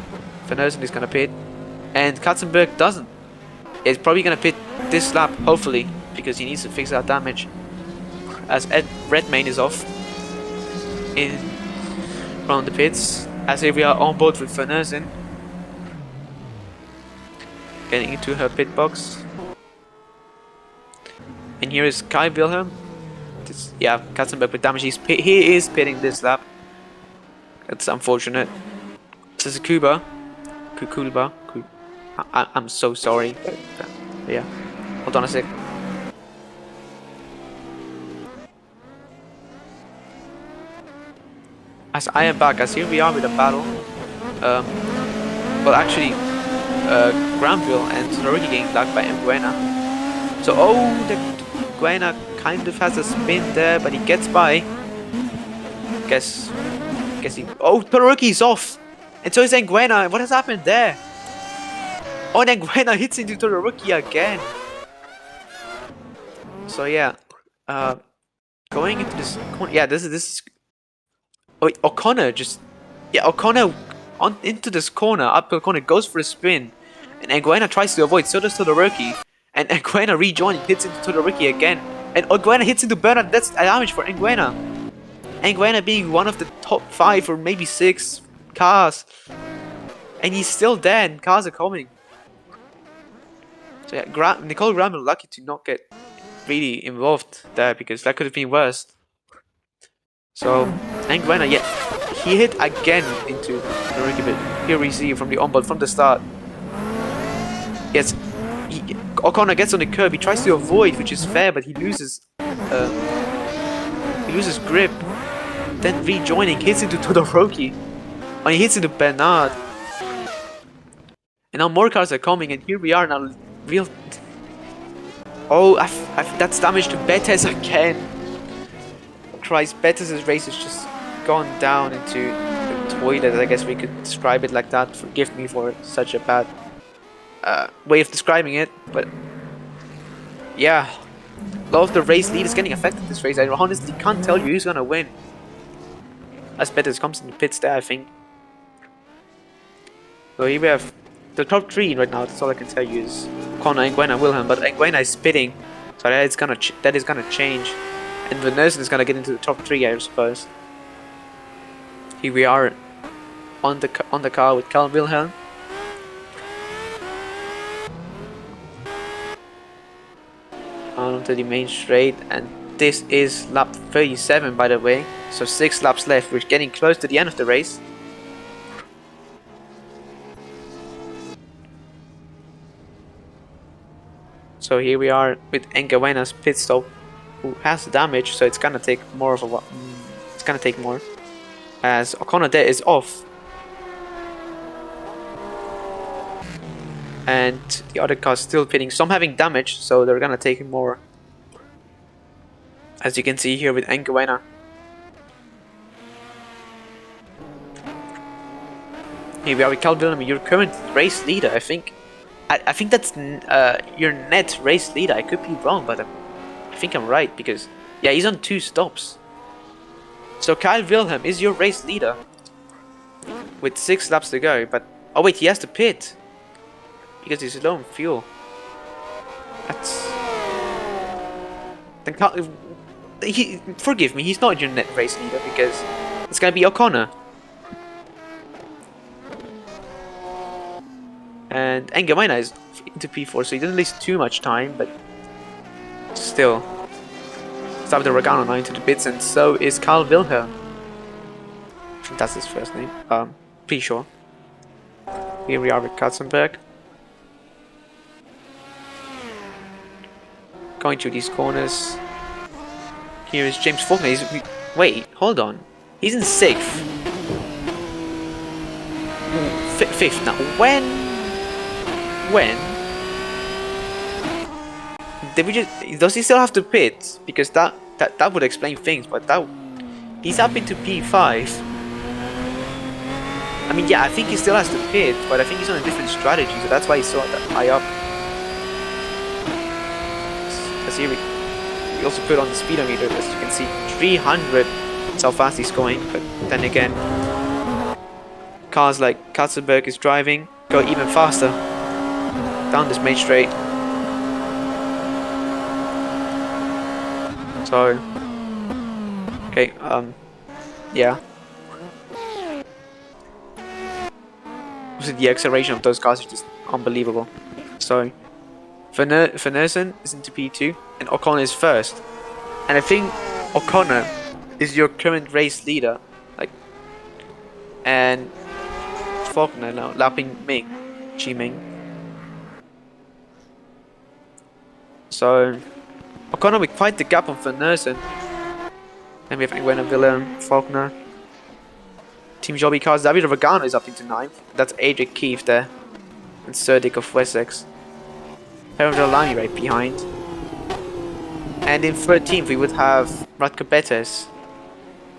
[SPEAKER 2] Van Nelson is gonna pit, and Katzenberg doesn't. He's probably gonna pit this lap, hopefully, because he needs to fix that damage. As Redmayne is off from the pits, as if we are on board with Van Nelson. Getting into her pit box. And here is Kai Wilhelm. Yeah, Katzenberg with damage. He is pitting this lap. That's unfortunate. This is Kuba. Kukulba. I'm so sorry. But, yeah. Hold on a sec. As I am back, as here we are with a battle. Well, actually, Granville and Todoroki getting blocked by Eguena. So, oh, the Eguena kind of has a spin there, but he gets by. Guess he. Oh, Todoroki's off, and so is Eguena. What has happened there? Oh, and Eguena hits into Todoroki again. So yeah, going into this corner. Yeah, this is. Oh, wait, O'Connor just. Yeah, O'Connor into this corner, uphill corner, goes for a spin, and Eguena tries to avoid. So does Todoroki, and Eguena rejoining hits into Todoroki again. And Nguena hits into Bernard. That's damage for Nguena. Nguena being one of the top 5 or maybe 6 cars. And he's still dead. Cars are coming. So yeah, Nicole Graham lucky to not get really involved there because that could have been worse. So Nguena, yeah, he hit again into the rookie bit. Here we see from the onboard from the start. Yes, O'Connor gets on the curb. He tries to avoid, which is fair, but he loses grip. Then rejoining, hits into Todoroki. And he hits into Bernard. And now more cars are coming, and here we are now. Real. Oh, that's damage to Betes again. Christ, Betes' race has just gone down into the toilet. I guess we could describe it like that. Forgive me for such a bad way of describing it, but yeah, a lot of the race lead is getting affected this race. I honestly can't tell you who's gonna win. As Betes comes in the pits there, I think. So here we have the top 3 right now. That's all I can tell you is Connor, Nguyen, and Wilhelm. But Nguyen is spitting, so that is gonna change. And Van Nersen is gonna get into the top 3, I suppose. Here we are on the car with Carl Wilhelm. Onto the main straight, and this is lap 37, by the way. So 6 laps left. We're getting close to the end of the race. So here we are with Nguyena's pit stop, who has damage, so it's gonna take more of a it's gonna take more. As O'Connor there is off. And the other car's still pitting. Some having damage, so they're gonna take more. As you can see here with Nguyen. Here we are with Cal Wilhelm, your current race leader. I think that's your net race leader. I could be wrong, but I think I'm right because yeah, he's on 2 stops. So Kyle Wilhelm is your race leader with 6 laps to go. But oh wait, he has to pit because he's low on fuel. That's then forgive me, he's not your net race leader because it's gonna be O'Connor. And Nguyen is into P4, so he didn't lose too much time, but still. Stop the Regano now into the pits, and so is Carl Wilhelm. I think that's his first name. Pretty sure. Here we are with Katzenberg. Going through these corners. Here is James Faulkner. Wait, hold on. He's in 6th. 5th now. When? Did we just? Does he still have to pit? Because that would explain things. But he's up into P5. I mean, yeah, I think he still has to pit, but I think he's on a different strategy, so that's why he's so that high up. As here we also put on the speedometer, as you can see, 300. That's how fast he's going. But then again, cars like Katzenberg is driving go even faster down this main straight. So, okay, yeah. The acceleration of those cars is just unbelievable. So, Van Nersen is into P2, and O'Connor is first. And I think O'Connor is your current race leader, like, and Faulkner now lapping Chi Ming. So, O'Connor with quite the gap on Van Nersen. And we have Nguyen, Willem, Faulkner. Team Jobby cars, David Regano is up into 9th. That's Adric Keefe there. And Surdick of Wessex. Harold Alani right behind. And in 13th we would have Radko Betes,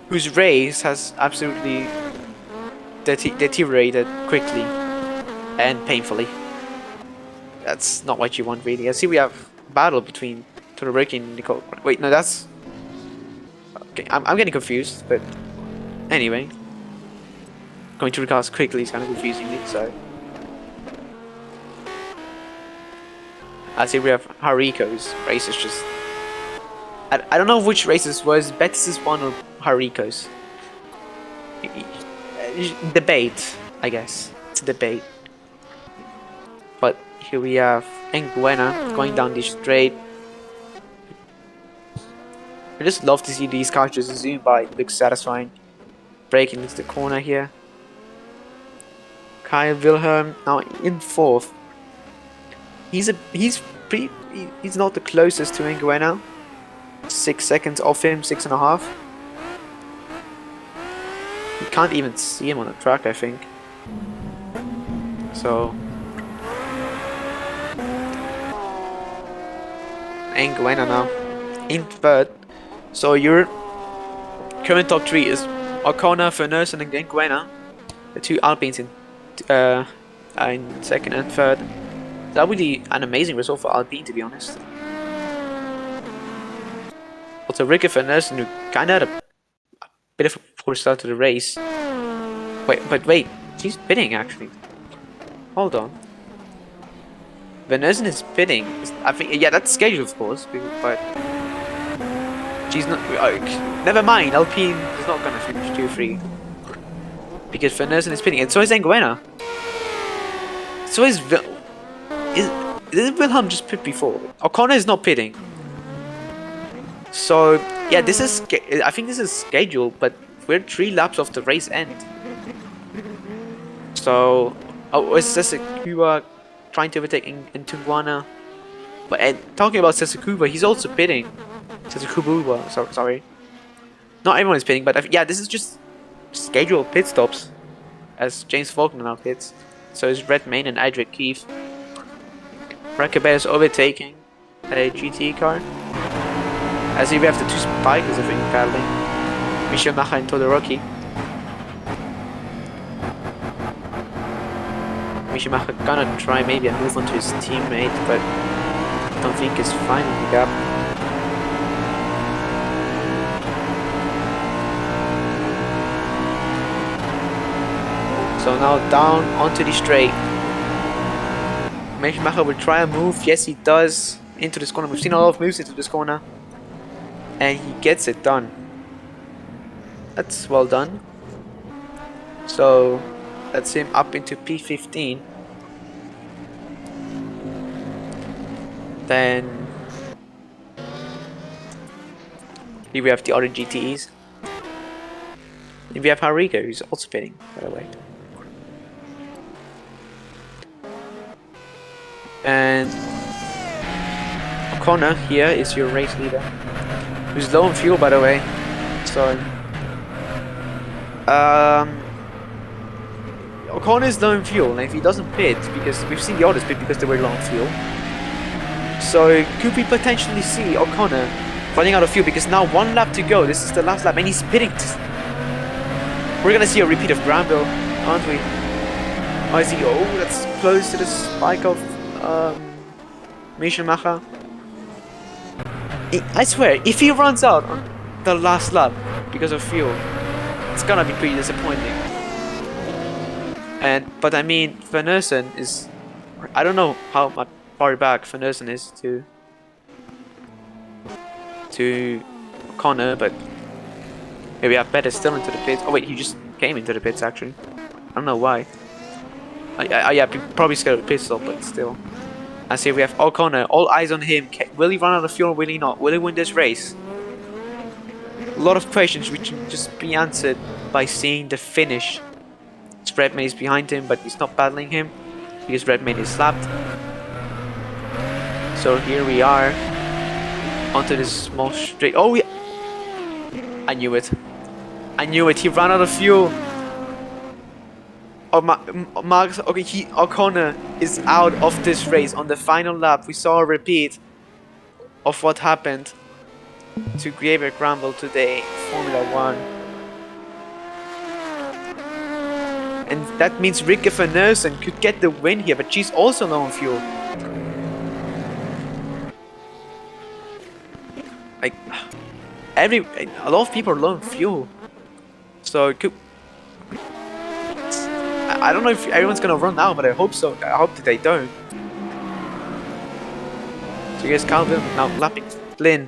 [SPEAKER 2] whose race has absolutely deteriorated quickly and painfully. That's not what you want really. I see we have battle between Todoroki and Nicole. Wait, no, that's... Okay, I'm getting confused, but anyway. Going through the cars quickly is kind of confusing me, so... I see we have Hariko's race is just I don't know which race this was, Betis's one or Hariko's. Debate, I guess. It's a debate. But here we have Enguena going down this straight. I just love to see these cars just zoom by. It looks satisfying. Braking into the corner here. Kyle Wilhelm now in 4th. He's not the closest to Enguena. 6 seconds off him, 6.5. You can't even see him on the track, I think. So Enguena now in 3rd. So your current top 3 is O'Connor, Vernersen and Enguena. The 2 Alpines in 2nd and 3rd. That would be an amazing result for Alpine, to be honest. Also, Rikke Vernersen, who kind of had a bit of a poor start to the race. Wait, she's pitting actually. Hold on. Vernersen is pitting. I think, yeah, that's scheduled, of course, but she's not. Never mind, Alpine is not gonna finish 2-3 because Vernersen is pitting, and so is Enguena. So is did Wilhelm just pit before? O'Connor is not pitting. So yeah, this is. I think this is scheduled, but we're 3 laps off the race end. So, is Sesekuba trying to overtake Enguena? But talking about Sesekuba, he's also pitting. Sesekuba, sorry. Not everyone is pitting, but yeah, this is just scheduled pit stops, as James Faulkner now pits. So is Red Main and Adric Keefe. Rakabet is overtaking a GT car. As if we have the 2 spikers, I think, battling. Michel Macha and Todoroki. Michel Macha gonna try maybe a move onto his teammate, but I don't think it's finding the gap. So now down onto the straight. Michel Macha will try a move. Yes, he does. Into this corner. We've seen a lot of moves into this corner. And he gets it done. That's well done. So that's him up into P15. Then here we have the other GTEs. Then we have Hariko, who's also pitting, by the way. And O'Connor here is your race leader, who's low on fuel, by the way. So O'Connor is low on fuel, and if he doesn't pit, because we've seen the others pit because they were low on fuel. So could we potentially see O'Connor running out of fuel, because now 1 lap to go. This is the last lap, and he's pitting. We're gonna see a repeat of Granville, aren't we? I see. Oh, that's close to the spike of Michel Macha. I swear, if he runs out on the last lap because of fuel, it's gonna be pretty disappointing. But I mean, Vernersen is. I don't know how much far back Vernersen is to O'Connor, but maybe I bet it's still into the pits. Oh wait, he just came into the pits actually. I don't know why. Yeah, probably scared of the pit stop, but still. I see we have O'Connor, all eyes on him. Will he run out of fuel or will he not? Will he win this race? A lot of questions which can just be answered by seeing the finish. Redmayne is behind him, but he's not battling him because Redmayne is slapped. So here we are onto this small straight. Oh, yeah. I knew it. I knew it. He ran out of fuel. Oh, Marcus, okay, O'Connor is out of this race on the final lap. We saw a repeat of what happened to Xavier Granville today, Formula 1. And that means Rikke Vernersen could get the win here, but she's also low on fuel. Like, a lot of people are low on fuel. So it could... I don't know if everyone's gonna run now, but I hope so. I hope that they don't. So here's Calvin now lapping Flynn.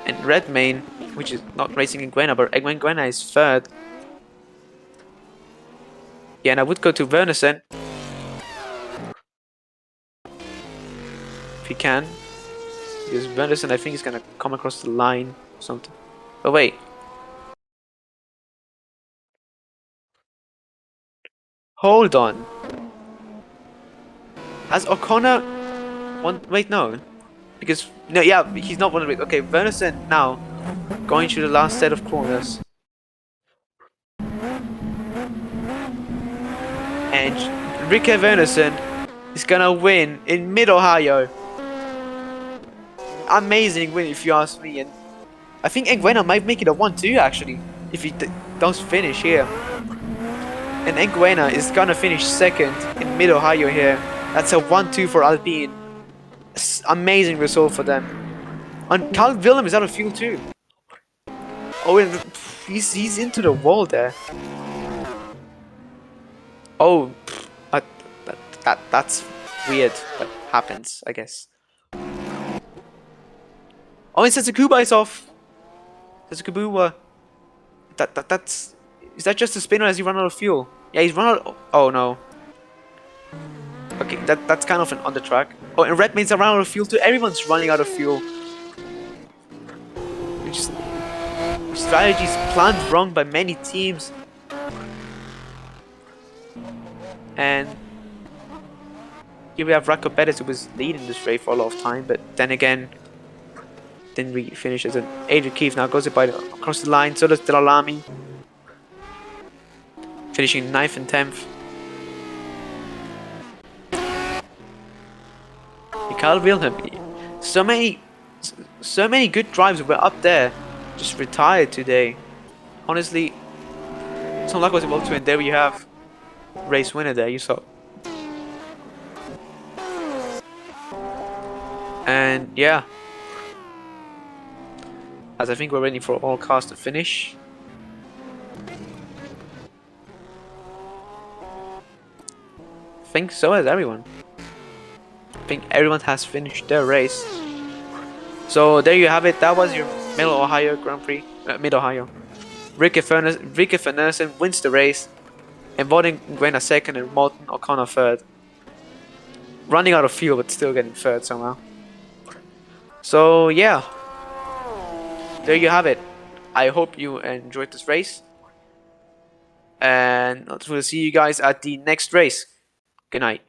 [SPEAKER 2] And Redmayne, which is not racing Engwena, but Engwena is third. Yeah, and I would go to Wernersen. If he can. Because Wernersen, I think, is gonna come across the line or something. But wait. Hold on. Has O'Connor won? Wait, no. Because, no, yeah, he's not won. Okay, Wernersen now going through the last set of corners. And Rikke Wernersen is gonna win in Mid-Ohio. Amazing win if you ask me. And I think Engwena might make it a 1-2 actually, if he does finish here. And Engwena is gonna finish second in Mid-Ohio here. That's a 1-2 for Alpine. Amazing result for them. And Carl Willem is out of fuel too. Oh, and he's into the wall there. Oh, that's weird, but happens, I guess. Oh, and Setsukuba is off. Setsukuba. That's. Is that just a spinner as he run out of fuel? Yeah, he's run out. Oh no. Okay, that's kind of an on the track. Oh, and Redmayne's run out of fuel too. Everyone's running out of fuel. Which is strategies planned wrong by many teams. And here we have Racco Perez, who was leading this race for a lot of time, but then again, didn't really finish as an Adrian Keefe now goes across the line. So does Delalami, finishing 9th and 10th. Carl Wilhelm, so many good drivers were up there, just retired today. Honestly, some luck was involved too, and there we have race winner there, you saw. And yeah, as I think we're ready for all cars to finish. I think so has everyone. I think everyone has finished their race. So there you have it. That was your Middle Ohio Grand Prix. Mid-Ohio. Rikke Wernersen wins the race. And Boden Gwena second and Morten O'Connor third. Running out of fuel but still getting third somehow. So yeah. There you have it. I hope you enjoyed this race. And we'll see you guys at the next race. Good night.